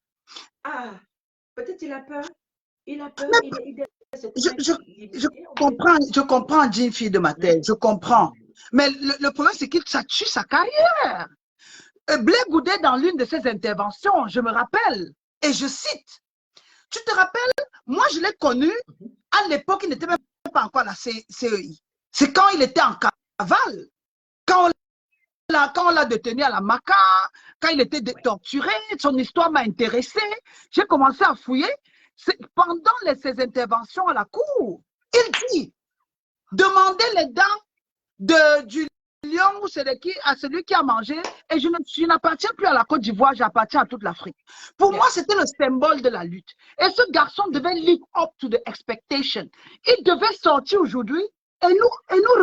[SPEAKER 2] Ah, peut-être il a peur. Il a peur.
[SPEAKER 1] Je comprends, Jean, fille de ma tête, je comprends. Mais le problème, c'est qu'il tue sa carrière. Blé Goudé, dans l'une de ses interventions, je me rappelle, et je cite, tu te rappelles, moi je l'ai connu, à l'époque, il n'était même pas encore à la CEI. C'est quand il était en cavale, quand on l'a détenu à la Maca, quand il était torturé, son histoire m'a intéressé. J'ai commencé à fouiller. Pendant ses interventions à la cour, il dit, demandez les dents du lion ou à celui qui a mangé, et je n'appartiens plus à la Côte d'Ivoire, j'appartiens à toute l'Afrique. Pour moi, c'était le symbole de la lutte. Et ce garçon devait live up to the expectation. Il devait sortir aujourd'hui et nous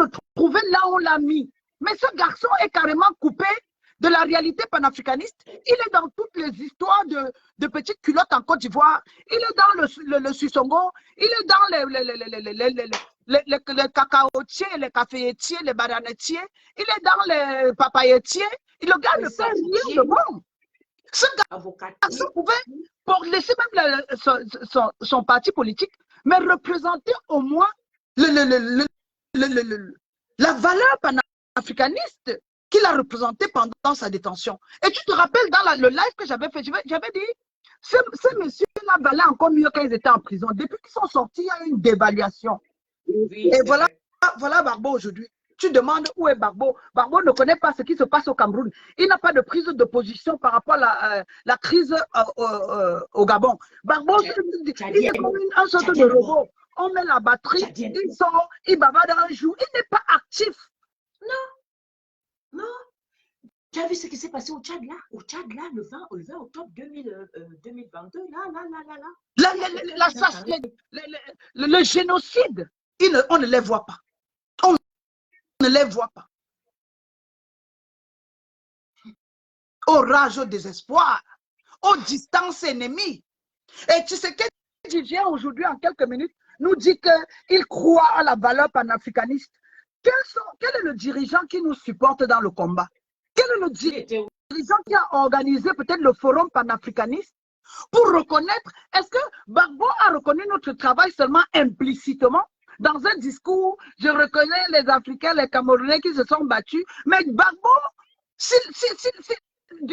[SPEAKER 1] retrouver là où on l'a mis. Mais ce garçon est carrément coupé de la réalité panafricaniste. Il est dans toutes les histoires de petites culottes en Côte d'Ivoire. Il est dans le Sussongo. Il est dans les cacaotiers, les caféiers, les bananetiers. Il est dans les papayetiers. Et le gars ne fait rien de bon. Ce garçon pouvait, pour laisser même son parti politique, mais représenter au moins la valeur panafricaniste qu'il a représenté pendant sa détention. Et tu te rappelles dans le live que j'avais fait, j'avais dit, ces messieurs-là valaient encore mieux quand ils étaient en prison. Depuis qu'ils sont sortis, il y a eu une dévaluation. Oui, et voilà Barbo aujourd'hui. Tu demandes où est Barbo. Barbo ne connaît pas ce qui se passe au Cameroun. Il n'a pas de prise de position par rapport à la crise au Gabon. Barbo, il est comme un sorte de robot. On met la batterie, il sort, il bavarde un jour. Il n'est pas actif.
[SPEAKER 2] Non. Tu as vu ce qui s'est passé au Tchad là? Au Tchad là, le 20 octobre 2022,
[SPEAKER 1] le génocide, on ne les voit pas. On ne les voit pas. Au rage, au désespoir, aux distances ennemies. Et tu sais que vient aujourd'hui en quelques minutes nous dit qu'il croit à la valeur panafricaniste. Quel est le dirigeant qui nous supporte dans le combat? Quel est le dirigeant qui a organisé peut-être le forum panafricaniste pour reconnaître? Est-ce que Gbagbo a reconnu notre travail seulement implicitement? Dans un discours, je reconnais les Africains, les Camerounais qui se sont battus, mais Gbagbo,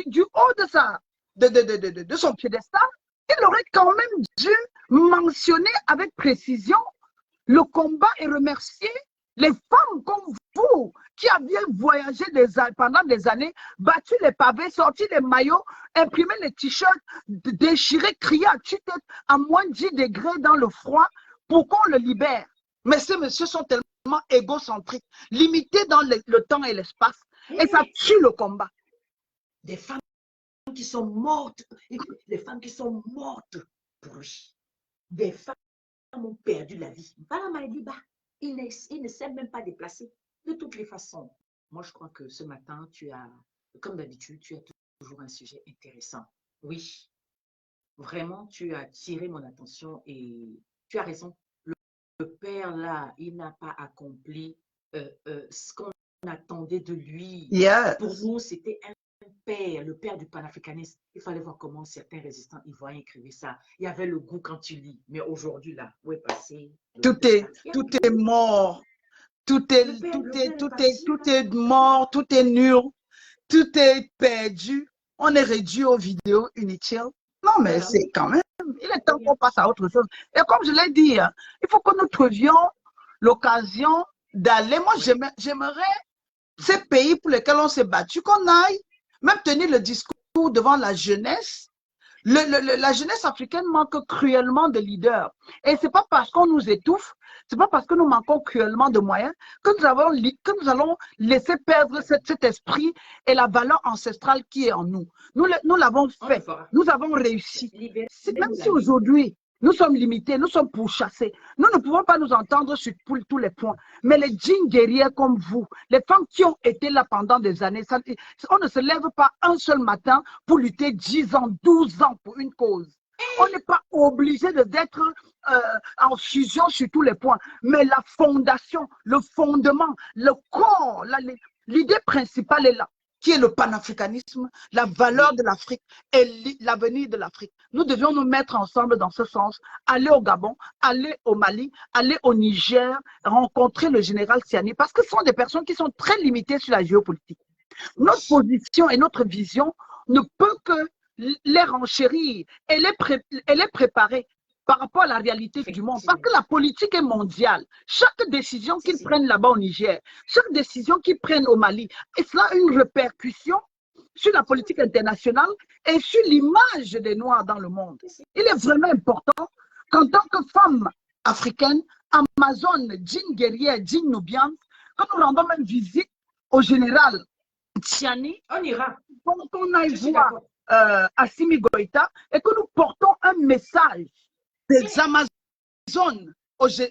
[SPEAKER 1] du haut de son piédestal, il aurait quand même dû mentionner avec précision le combat et remercier les femmes comme vous qui aviez voyagé pendant des années, battu les pavés, sorti les maillots, imprimé les t-shirts, déchiré, crié à tue-tête à moins de 10 degrés dans le froid pour qu'on le libère. Mais ces messieurs sont tellement égocentriques, limités dans le temps et l'espace, et ça tue le combat.
[SPEAKER 2] Des femmes qui sont mortes, les femmes qui sont mortes pour lui. Des femmes ont perdu la vie. Bala Madiba, il ne s'est même pas déplacé. De toutes les façons, moi, je crois que ce matin, comme d'habitude, tu as toujours un sujet intéressant. Oui, vraiment, tu as tiré mon attention et tu as raison. Le père, là, il n'a pas accompli ce qu'on attendait de lui. Pour
[SPEAKER 1] Yes.
[SPEAKER 2] nous, c'était un père, le père du panafricanisme. Il fallait voir comment certains résistants ivoiriens écrivaient ça. Il y avait le goût quand tu lis. Mais aujourd'hui, là, où est passé l'homme
[SPEAKER 1] Tout
[SPEAKER 2] d'État? Il n'y a
[SPEAKER 1] tout
[SPEAKER 2] plus.
[SPEAKER 1] est mort. Tout est,
[SPEAKER 2] Le père,
[SPEAKER 1] tout
[SPEAKER 2] le
[SPEAKER 1] est,
[SPEAKER 2] père est
[SPEAKER 1] tout est,
[SPEAKER 2] parti,
[SPEAKER 1] tout
[SPEAKER 2] là.
[SPEAKER 1] est mort, tout est nul, tout est perdu. On est réduit aux vidéos inutiles. Non, mais
[SPEAKER 2] Voilà,
[SPEAKER 1] c'est quand même, il est temps
[SPEAKER 2] rien.
[SPEAKER 1] qu'on passe à autre chose. Et comme je l'ai dit, hein, il faut que nous trouvions l'occasion d'aller. Moi,
[SPEAKER 2] Oui.
[SPEAKER 1] j'aimerais ces pays pour lesquels on s'est battu, qu'on aille même tenir le discours devant la jeunesse. La jeunesse africaine manque cruellement de leaders. Et ce n'est pas parce qu'on nous étouffe, ce n'est pas parce que nous manquons cruellement de moyens que nous allons laisser perdre cet esprit et la valeur ancestrale qui est en nous. Nous l'avons
[SPEAKER 2] On le
[SPEAKER 1] fait,
[SPEAKER 2] fera.
[SPEAKER 1] nous avons réussi. Même
[SPEAKER 2] Libérez-nous
[SPEAKER 1] si
[SPEAKER 2] la vie.
[SPEAKER 1] aujourd'hui, nous sommes limités, nous sommes pourchassés, nous ne pouvons pas nous entendre sur tous les points. Mais les djinns guerriers comme vous, les femmes qui ont été là pendant des années, on ne se lève pas un seul matin pour lutter 10 ans, 12 ans pour une cause. On n'est pas obligé d'être en fusion sur tous les points. Mais la fondation, le fondement, le corps, l'idée principale est là, qui est le panafricanisme, la valeur de l'Afrique et l'avenir de l'Afrique. Nous devions nous mettre ensemble dans ce sens, aller au Gabon, aller au Mali, aller au Niger, rencontrer le général Siani, parce que ce sont des personnes qui sont très limitées sur la géopolitique. Notre position et notre vision ne peut que les renchérir et les préparer par rapport à la réalité du monde. Parce que la politique est mondiale. Chaque décision qu'ils prennent là-bas au Niger, chaque décision qu'ils prennent au Mali, et cela a une répercussion sur la politique internationale et sur l'image des Noirs dans le monde. Il est vraiment important qu'en tant que femme africaine, amazone, djinn guerrière, djinn nubienne, que nous rendons même visite au général Tiani,
[SPEAKER 2] On ira.
[SPEAKER 1] qu'on aille voir Assimi Goïta et que nous portons un message des Amazones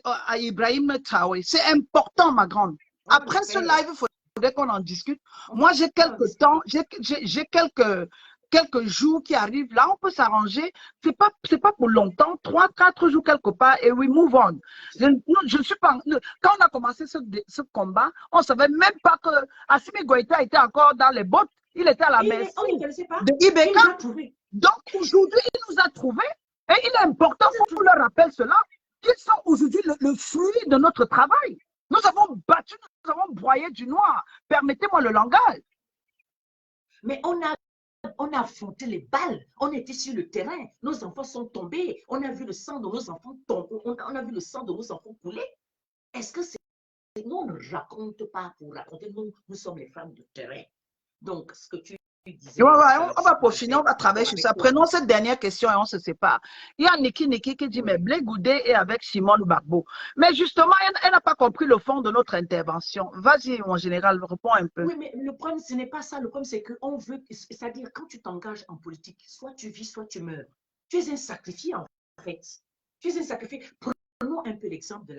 [SPEAKER 1] à Ibrahim Traoré. C'est important, ma grande. Après ce live, il faudrait qu'on en discute. Moi, j'ai quelques temps, j'ai quelques jours qui arrivent. Là, on peut s'arranger. C'est pas pour longtemps. 3, 4 jours quelque part et we move on. Je suis pas. Quand on a commencé ce combat, on ne savait même pas que Assimi Goïta était encore dans les bottes. Il était à la merci de Ibeka. Donc aujourd'hui, il nous a trouvés. Et il est important qu'on leur rappelle cela, qu'ils sont aujourd'hui le fruit de notre travail. Nous avons battu, nous avons broyé du noir. Permettez-moi le langage.
[SPEAKER 2] Mais on a affronté les balles, on était sur le terrain, nos enfants sont tombés, on a vu le sang de nos enfants tomber, on a vu le sang de nos enfants couler. Est-ce que c'est... Nous, on ne raconte pas pour raconter, nous sommes les femmes de terrain. Donc, ce que tu disais...
[SPEAKER 1] on va peaufiner, on va travailler sur ça. Prenons cette dernière question et on se sépare. Il y a Niki qui dit, mais Blé Goudé est avec Simone Gbagbo. Mais justement, elle n'a pas compris le fond de notre intervention. Vas-y, mon général, réponds un peu.
[SPEAKER 2] Oui, mais le problème, ce n'est pas ça. Le problème, c'est qu'on veut... C'est-à-dire, quand tu t'engages en politique, soit tu vis, soit tu meurs. Tu es un sacrifié, en fait. Tu es un sacrifié. Prenons un peu l'exemple de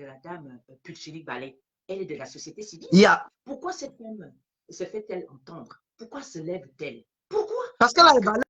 [SPEAKER 2] la dame Pulchili Ballet. Elle est de la société civile.
[SPEAKER 1] Yeah.
[SPEAKER 2] Pourquoi cette femme se fait-elle entendre? Pourquoi se lève-t-elle? Pourquoi?
[SPEAKER 1] Parce qu'elle a des valeurs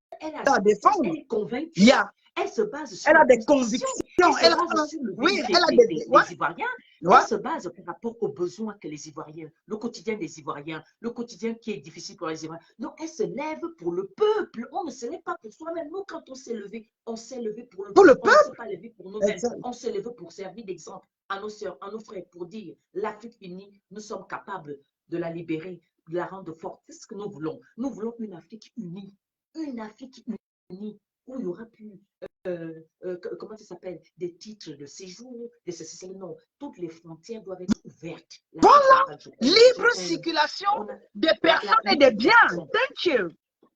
[SPEAKER 1] à défendre.
[SPEAKER 2] Elle est convaincue.
[SPEAKER 1] Yeah.
[SPEAKER 2] Elle se base sur
[SPEAKER 1] elle a des convictions.
[SPEAKER 2] Elle se base sur le
[SPEAKER 1] oui,
[SPEAKER 2] elle a des Ivoiriens. Ouais. Elle se base par rapport aux besoins que les Ivoiriens, le quotidien des Ivoiriens, le quotidien qui est difficile pour les Ivoiriens. Donc, elle se lève pour le peuple. On ne se lève pas pour soi-même. Nous, quand on s'est levé pour le peuple. On ne s'est pas levé pour nous-mêmes. On s'est levé pour servir d'exemple à nos sœurs, à nos frères, pour dire l'Afrique unie, nous sommes capables de la libérer, de la rendre forte. C'est ce que nous voulons. Nous voulons une Afrique unie. Une Afrique unie où il y aura plus, comment ça s'appelle, des titres de séjour, non, toutes les frontières doivent être ouvertes.
[SPEAKER 1] Voilà, libre circulation des personnes et des biens. Thank you.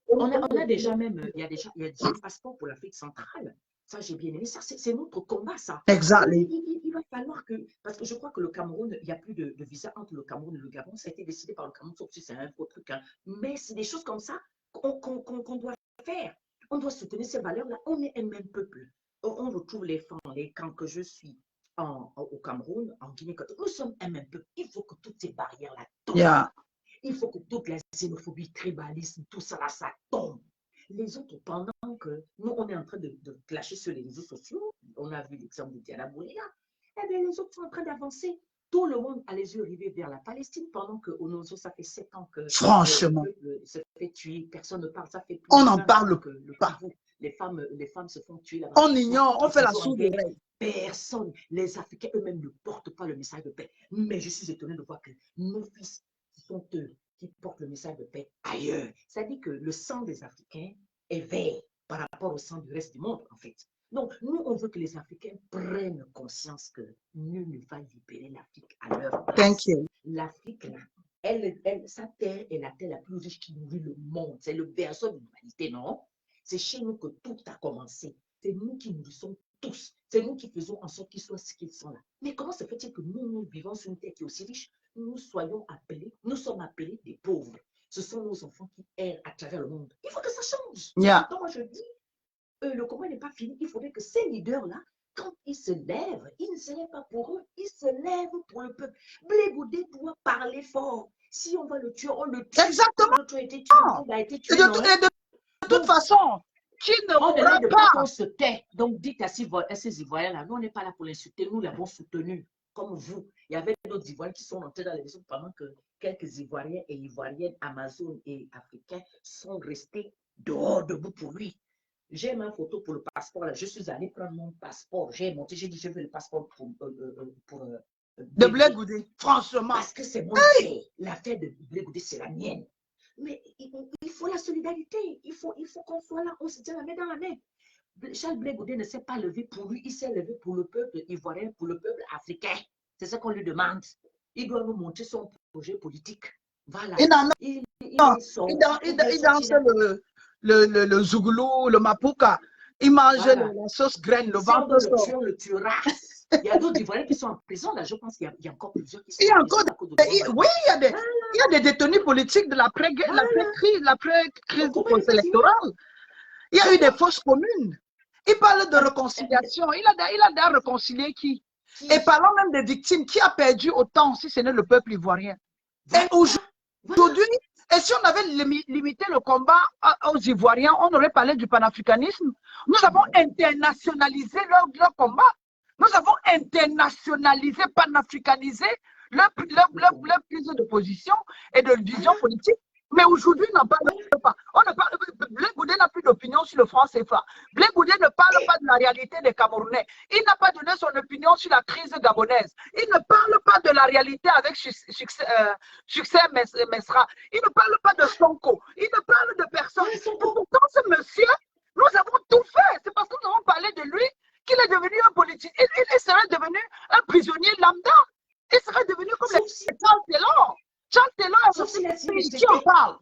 [SPEAKER 2] On a déjà même, il y a déjà un passeport pour l'Afrique centrale. Ça, j'ai bien aimé. Ça, c'est notre combat, ça.
[SPEAKER 1] Exactement.
[SPEAKER 2] Il va falloir que, parce que je crois que le Cameroun, il n'y a plus de visa entre le Cameroun et le Gabon. Ça a été décidé par le Cameroun, sauf si c'est un faux truc. Hein. Mais c'est des choses comme ça qu'on doit faire. On doit soutenir ces valeurs-là. On est un même peuple. on retrouve les femmes, quand que je suis au Cameroun, en Guinée, nous sommes un même peuple. Il faut que toutes ces barrières-là tombent.
[SPEAKER 1] Yeah.
[SPEAKER 2] Il faut que toute la xénophobie, tribalisme, tout ça là, ça tombe. Les autres, pendant que nous, on est en train de clasher sur les réseaux sociaux, on a vu l'exemple de Diana Boulia, eh bien, les autres sont en train d'avancer. Tout le monde a les yeux rivés vers la Palestine, pendant qu'au Nozo, ça fait 7 ans que
[SPEAKER 1] Franchement,
[SPEAKER 2] le peuple se fait tuer, personne ne parle, ça fait plus
[SPEAKER 1] on
[SPEAKER 2] de
[SPEAKER 1] n'en
[SPEAKER 2] 20 ans
[SPEAKER 1] parle
[SPEAKER 2] que le
[SPEAKER 1] pas.
[SPEAKER 2] Kivu, les femmes se font tuer là-bas.
[SPEAKER 1] On ignore, on fait la sourde oreille.
[SPEAKER 2] Personne, les Africains eux-mêmes ne portent pas le message de paix. Mais je suis étonné de voir que nos fils, qui sont eux, qui portent le message de paix ailleurs. Ça dit que le sang des Africains est vert par rapport au sang du reste du monde, en fait. Donc, nous, on veut que les Africains prennent conscience que nul ne va libérer l'Afrique à leur place.
[SPEAKER 1] Thank you.
[SPEAKER 2] L'Afrique, là, sa terre est la terre la plus riche qui nourrit le monde. C'est le berceau de l'humanité, non? C'est chez nous que tout a commencé. C'est nous qui nourrissons tous. C'est nous qui faisons en sorte qu'ils soient ce qu'ils sont là. Mais comment se fait-il que nous vivons sur une terre qui est aussi riche? Nous sommes appelés des pauvres. Ce sont nos enfants qui errent à travers le monde. Il faut que ça change.
[SPEAKER 1] Yeah.
[SPEAKER 2] Donc, moi, je dis, le combat n'est pas fini. Il faudrait que ces leaders-là, quand ils se lèvent, ils ne se lèvent pas pour eux, ils se lèvent pour le peuple. Blé Goudé doit parler fort. Si on va le tuer, on le tue.
[SPEAKER 1] Exactement.
[SPEAKER 2] L'autre a été tué, il a été tué.
[SPEAKER 1] De toute façon, qui ne
[SPEAKER 2] mourra
[SPEAKER 1] pas.
[SPEAKER 2] On se tait. Donc, dites à ces Ivoiriens-là, nous, on n'est pas là pour l'insulter, nous l'avons soutenu, comme vous. Il y avait d'autres Ivoiriens qui sont rentrés dans les maisons pendant que quelques Ivoiriens et Ivoiriennes, Amazon et Africains, sont restés dehors, debout pour lui. J'ai ma photo pour le passeport. Là. Je suis allée prendre mon passeport. J'ai monté, j'ai dit, je veux le passeport pour
[SPEAKER 1] de Blé Goudé, franchement.
[SPEAKER 2] Parce que c'est mon affaire. L'affaire de Blé Goudé, c'est la mienne. Mais il faut la solidarité. Il faut qu'on soit là. On se tient la main dans la main. Charles Blé Goudé ne s'est pas levé pour lui. Il s'est levé pour le peuple ivoirien, pour le peuple africain. C'est ce qu'on lui demande. Il doit nous montrer son projet politique. Voilà.
[SPEAKER 1] Il danse le zouglou, le mapuka. Il mange la sauce graine, le ventre.
[SPEAKER 2] On le tuera. Il y a d'autres Ivoiriens qui sont en prison. Là, je pense qu'il y a encore plusieurs qui sont
[SPEAKER 1] en prison. Oui, il y a des détenus politiques de l'après-crise post-électorale. Il y a eu des fausses communes. Il parle de réconciliation. Il a d'ailleurs réconcilié qui? Et parlons même des victimes. Qui a perdu autant si ce n'est le peuple ivoirien? Et aujourd'hui, et si on avait limité le combat aux Ivoiriens, on aurait parlé du panafricanisme. Nous avons internationalisé leur combat. Nous avons internationalisé, panafricanisé leur prise de position et de vision politique. Mais aujourd'hui, on n'en parle pas. Blé Goudé n'a plus d'opinion sur le franc CFA. Blé Goudé ne parle pas de la réalité des Camerounais. Il n'a pas donné son opinion sur la crise gabonaise. Il ne parle pas de la réalité avec Succès Mesra. Il ne parle pas de Sonko. Il ne parle de personne. Et pourtant, ce monsieur, nous avons tout fait. C'est parce que nous avons parlé de lui qu'il est devenu un politique. Il serait devenu un prisonnier lambda. Il serait devenu comme Charles Taylor. Charles Taylor,
[SPEAKER 2] sauf s'il a signé
[SPEAKER 1] qui en parle.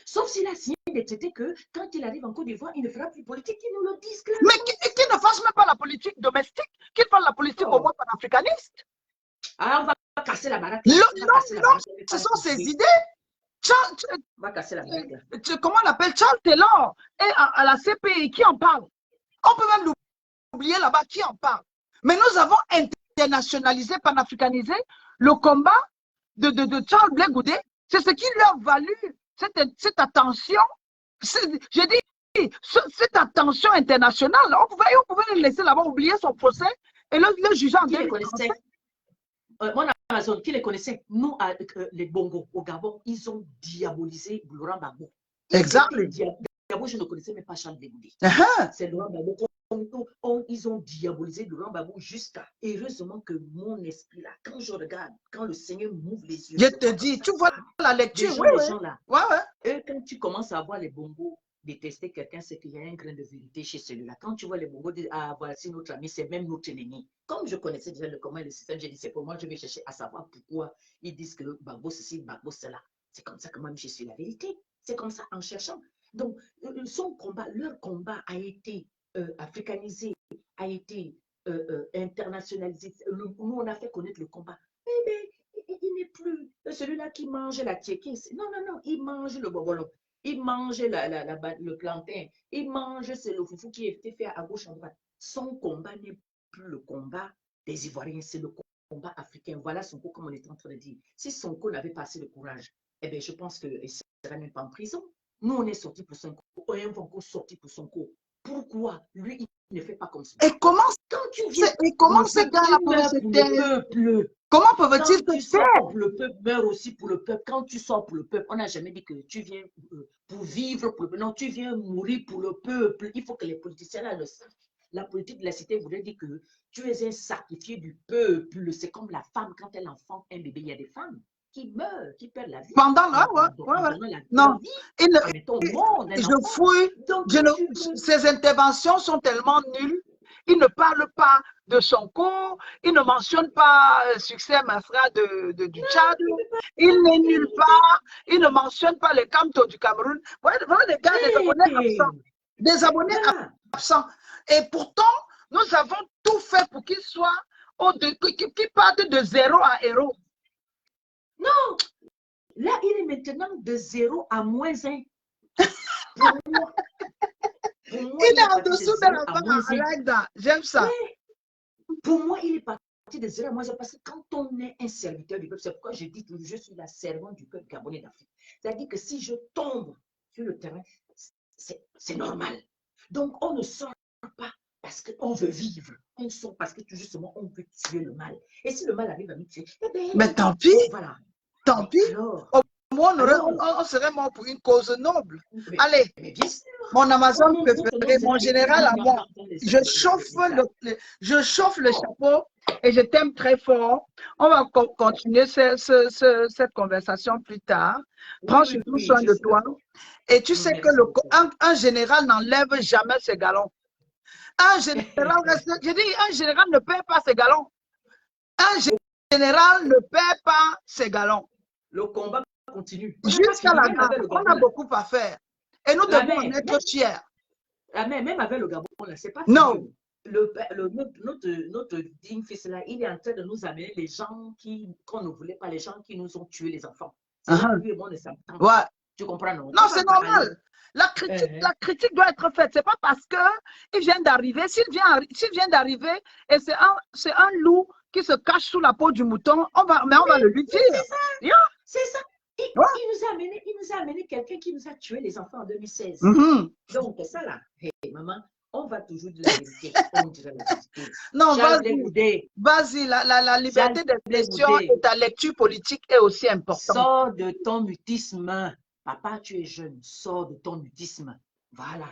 [SPEAKER 2] Sauf s'il a signé des traités que quand il arrive en Côte d'Ivoire, il ne fera plus politique, ils nous le disent clairement.
[SPEAKER 1] Mais qu'il ne fasse même pas la politique domestique, qu'il fasse la politique au moins panafricaniste.
[SPEAKER 2] Ah, on va casser la baraque.
[SPEAKER 1] Non, ce sont ses idées.
[SPEAKER 2] On va casser la baraque.
[SPEAKER 1] Comment on l'appelle? Charles Taylor et à la CPI, qui en parle? On peut même l'oublier là-bas, qui en parle? Mais nous avons internationalisé, panafricanisé le combat de Charles Blé Goudé. C'est ce qui lui a valu cette attention. J'ai dit, cette attention internationale. On pouvait le laisser là-bas, oublier son procès et le juger en 2017.
[SPEAKER 2] Mon Amazon, qui les connaissait? Nous, les Bongo, au Gabon, ils ont diabolisé Laurent Gbagbo.
[SPEAKER 1] Exactement.
[SPEAKER 2] Gabon, je ne connaissais même pas Charles Blé Goudé. C'est Laurent Gbagbo. Ils ont diabolisé Laurent Gbagbo jusqu'à. Heureusement que mon esprit là, quand je regarde, quand le Seigneur m'ouvre les yeux.
[SPEAKER 1] Je te dis, tu vois la lecture.
[SPEAKER 2] Les gens là.
[SPEAKER 1] Et
[SPEAKER 2] quand tu commences à voir les Bongos détester quelqu'un, c'est qu'il y a un grain de vérité chez celui-là. Quand tu vois les Bongos dire, ah, voici notre ami, c'est même notre ennemi. Comme je connaissais déjà comment le système, j'ai dit, c'est pour moi, je vais chercher à savoir pourquoi ils disent que Gbagbo ceci, Gbagbo cela. C'est comme ça que moi, je suis la vérité. C'est comme ça en cherchant. Donc, leur combat a été africanisé, a été internationalisé. Nous, on a fait connaître le combat. Mais il n'est plus celui-là qui mange la tchéquise. Non, il mange le bobolo. Il mange le plantain. Il mange le foufou qui est fait à gauche, à droite. son combat n'est plus le combat des Ivoiriens, c'est le combat africain. Voilà Sonko, comme on est en train de dire. Si Sonko n'avait pas assez de courage, eh bien, je pense qu'il ne serait même pas en prison. Nous, on est sortis pour Sonko. On est encore sortis pour Sonko. Pourquoi lui, il ne fait pas comme ça?
[SPEAKER 3] Et comment, ces gars-là peuvent se taire? Comment peuvent-ils se taire?
[SPEAKER 2] Le peuple meurt aussi pour le peuple. Quand tu sors pour le peuple, on n'a jamais dit que tu viens pour vivre pour le peuple. Non, tu viens mourir pour le peuple. Il faut que les politiciens là le sachent. La politique de la cité voudrait dire que tu es un sacrifié du peuple. C'est comme la femme quand elle enfante un bébé. Il y a des femmes qui meurent, qui perdent la vie.
[SPEAKER 3] Pendant là, non, je fouille. Ces interventions sont tellement nulles. Il ne parle pas de Sonko, il ne mentionne pas Succès Masra du Tchad, il n'est nulle part, il ne mentionne pas les Kamto du Cameroun. Voilà des gars, des abonnés absents. Des abonnés absents. Et pourtant, nous avons tout fait pour qu'ils soient, qu'ils partent de 0 à héros.
[SPEAKER 2] Non, là, il est maintenant de 0 à -1. Pour moi,
[SPEAKER 3] il est en dessous de la barre. J'aime ça.
[SPEAKER 2] Oui. Pour moi, il est parti de 0 à -1 parce que quand on est un serviteur du peuple, c'est pourquoi je dis que je suis la servante du peuple gabonais d'Afrique. C'est-à-dire que si je tombe sur le terrain, c'est normal. Donc, on ne sort pas parce qu'on veut vivre. On sort parce que tout justement, on veut tuer le mal. Et si le mal arrive à nous tuer, eh bien,
[SPEAKER 3] mais tant pis.
[SPEAKER 2] Voilà.
[SPEAKER 3] Tant pis.
[SPEAKER 2] Alors,
[SPEAKER 3] on serait mort pour une cause noble. Allez,
[SPEAKER 2] mais bien sûr.
[SPEAKER 3] mon Amazon préféré, mon général à moi, je chauffe le chapeau et je t'aime très fort. On va continuer cette conversation plus tard. Prends surtout soin de toi. Et tu sais que un général n'enlève jamais ses galons. Un général ne perd pas ses galons. Un général ne perd pas ses galons.
[SPEAKER 2] Le combat continue.
[SPEAKER 3] Jusqu'à la fin, on a beaucoup à faire. Et nous devons en être fiers.
[SPEAKER 2] Même avec le Gabon, c'est pas
[SPEAKER 3] non.
[SPEAKER 2] Notre digne fils là, il est en train de nous amener les gens qu'on ne voulait pas, les gens qui nous ont tué les enfants. Lui et moi, ne sommes pas.
[SPEAKER 3] Ouais.
[SPEAKER 2] Tu comprends, non?
[SPEAKER 3] Non, c'est normal. La critique doit être faite. C'est pas parce qu'il vient d'arriver. S'il vient d'arriver et c'est un loup qui se cache sous la peau du mouton, on va le lui dire.
[SPEAKER 2] C'est ça. Il nous a amené quelqu'un qui nous a tué les enfants en 2016. Donc, c'est ça là. Hey, maman, on va toujours dire la vérité. On dira la vérité.
[SPEAKER 3] Non, vas-y, la liberté d'expression et ta lecture politique est aussi importante.
[SPEAKER 2] Sors de ton mutisme. Papa, tu es jeune. Sors de ton mutisme. Voilà.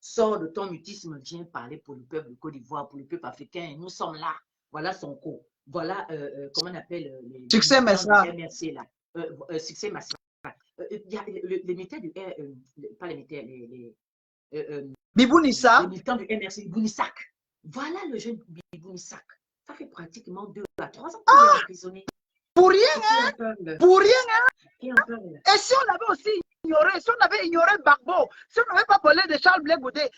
[SPEAKER 2] Sors de ton mutisme. Viens parler pour le peuple de Côte d'Ivoire, pour le peuple africain. Nous sommes là. Voilà Sonko. Voilà, comment on appelle
[SPEAKER 3] Succès Masra.
[SPEAKER 2] MRC là. Succès Masra. Il y a les militaires du pas les militaires,
[SPEAKER 3] Bibounissa.
[SPEAKER 2] Les militants du MRC, Bibounisak. Voilà le jeune Bibounisak. Ça fait pratiquement 2 à 3 ans qu'il est emprisonné.
[SPEAKER 3] Pour rien, hein? Pour rien, hein? Et si on avait aussi ignoré Gbagbo, si on n'avait pas parlé de Charles Blé Goudé,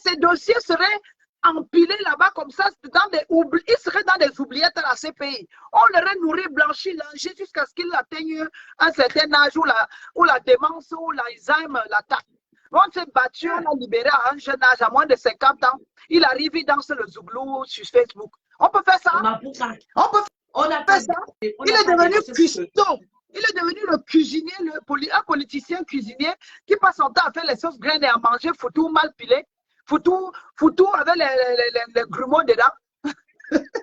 [SPEAKER 3] ces dossiers seraient empilés là-bas comme ça, ils seraient dans des oubliettes à la CPI. On l'aurait nourri, blanchi, langé jusqu'à ce qu'il atteigne un certain âge où la démence, ou l'Alzheimer l'attaque. On s'est battu, on l'a libéré à un jeune âge, à moins de 50 ans. Il arrive, il danse le zouglou sur Facebook. On peut faire ça? On peut faire ça? Il est devenu cuistot. Il est devenu le cuisinier, un politicien cuisinier qui passe son temps à faire les sauces graines et à manger foutu mal pilé. Foutu avec les grumeaux dedans.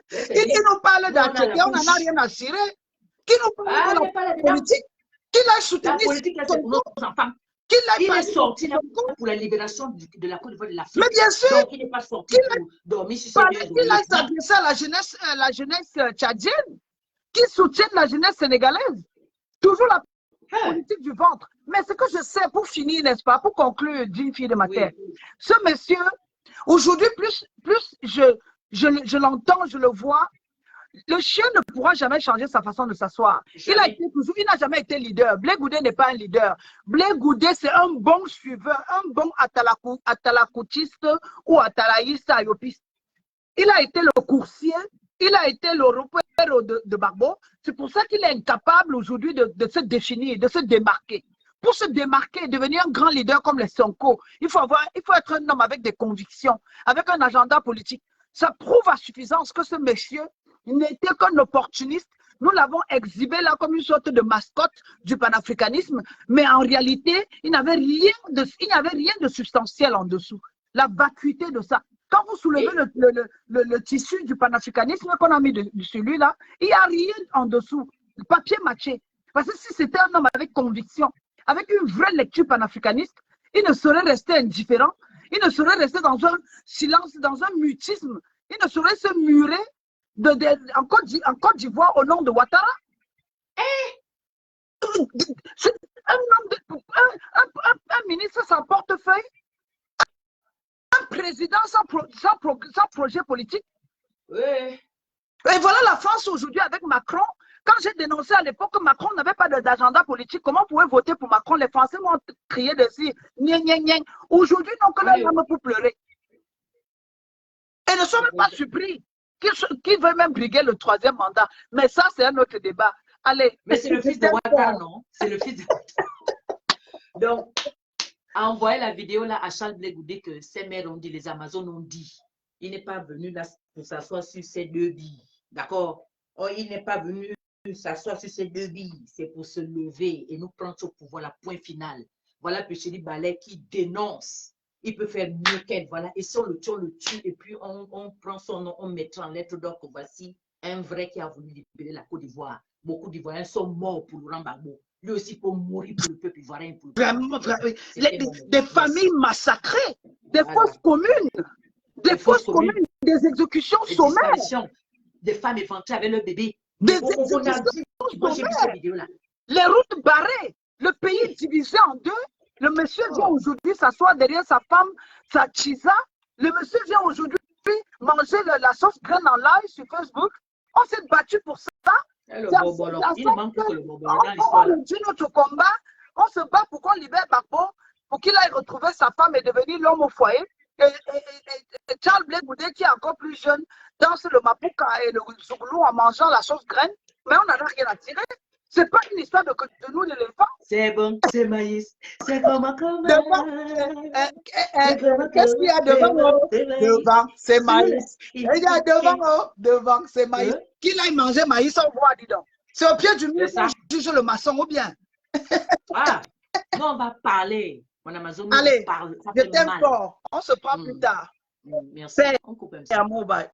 [SPEAKER 3] Qui nous parle d'Athéké, on n'en a rien à cirer. Qui nous parle de la politique? Qui l'a soutenu?
[SPEAKER 2] La politique, c'est pour nos enfants. Il est sorti là pour la libération de la Côte d'Ivoire de l'Afrique.
[SPEAKER 3] Mais bien sûr.
[SPEAKER 2] Donc, il n'est pas sorti pour dormir sur ses biens.
[SPEAKER 3] Il a s'adressé à la jeunesse tchadienne qui soutient la jeunesse sénégalaise. Toujours la politique du ventre. Mais ce que je sais, pour finir, n'est-ce pas, pour conclure d'une fille de ma terre, ce monsieur, aujourd'hui, plus je l'entends, je le vois, le chien ne pourra jamais changer sa façon de s'asseoir. Il n'a jamais été leader. Blé Goudé n'est pas un leader. Blé Goudé, c'est un bon suiveur, un bon atalakoutiste ou atalaïste ayopiste. Il a été le coursier, il a été le repère de Gbagbo. C'est pour ça qu'il est incapable aujourd'hui de se définir, de se démarquer. Pour se démarquer, devenir un grand leader comme les Sonko, il faut être un homme avec des convictions, avec un agenda politique. Ça prouve à suffisance que ce monsieur n'était qu'un opportuniste. Nous l'avons exhibé là comme une sorte de mascotte du panafricanisme, mais en réalité, il n'y avait rien de substantiel en dessous. La vacuité de ça. Quand vous soulevez le tissu du panafricanisme qu'on a mis celui-là, il n'y a rien en dessous. Papier matché. Parce que si c'était un homme avec conviction, avec une vraie lecture panafricaniste, il ne serait resté indifférent, il ne serait resté dans un silence, dans un mutisme, il ne serait se murer en Côte d'Ivoire au nom de Ouattara. Un ministre sans portefeuille, un président sans projet politique.
[SPEAKER 2] Oui.
[SPEAKER 3] Et voilà la France aujourd'hui avec Macron. Quand j'ai dénoncé à l'époque que Macron n'avait pas d'agenda politique, comment vous pouvez voter pour Macron? Les Français m'ont crié dessus. Aujourd'hui, non, que l'homme pour pleurer. Et ne sont même pas surpris qu'ils veulent même briguer le 3e mandat. Mais ça, c'est un autre débat. Allez.
[SPEAKER 2] Mais c'est le fils de Ouattara, non? C'est le fils de Ouattara. Donc, a envoyé la vidéo là à Charles Blé Goudé que ses mères ont dit, les Amazones ont dit. Il n'est pas venu là pour s'asseoir sur ses 2 billes. D'accord? Oh, il n'est pas venu s'asseoir sur ses 2 billes. C'est pour se lever et nous prendre au pouvoir, la point final. Voilà Pécheli Ballet qui dénonce. Il peut faire mieux qu'elle. Voilà. Et si on le tue, et puis on prend son nom, on met en lettres d'or que voici un vrai qui a voulu libérer la Côte d'Ivoire. Beaucoup d'Ivoiriens sont morts pour Laurent Gbagbo. Lui aussi pour mourir pour le peuple ivoirien.
[SPEAKER 3] Vraiment, des familles massacrées, des fausses communes, des fausses communes, des exécutions sommaires.
[SPEAKER 2] Des femmes éventrées avec leur bébé.
[SPEAKER 3] Des exécutions sommaires. Les routes barrées, le pays divisé en deux. Le monsieur vient aujourd'hui s'asseoir derrière sa femme, sa chisa. Le monsieur vient aujourd'hui manger la sauce graine en live sur Facebook. On s'est battu pour ça.
[SPEAKER 2] Il ne manque que le bonbon dans l'histoire.
[SPEAKER 3] On dit notre combat. On se bat pour qu'on libère Gbagbo, pour qu'il aille retrouver sa femme et devenir l'homme au foyer. Et Charles Blé Goudé, qui est encore plus jeune, danse le mapouka et le zouglou en mangeant la sauce graine. Mais on n'en a rien à tirer. C'est pas une histoire de nous, l'éléphant.
[SPEAKER 2] C'est bon, c'est maïs. C'est comment.
[SPEAKER 3] Qu'est-ce qu'il y a devant nous? Devant, c'est maïs. Il y a devant, c'est maïs. Qu'il aille manger maïs, on voit, dis donc. C'est au pied du mur qu'on juge le maçon ou bien?
[SPEAKER 2] Ah, nous, on va parler. Mon Amazon,
[SPEAKER 3] allez,
[SPEAKER 2] parle.
[SPEAKER 3] Je t'aime fort. On se prend plus tard.
[SPEAKER 2] Merci. On coupe un peu.
[SPEAKER 3] Bye.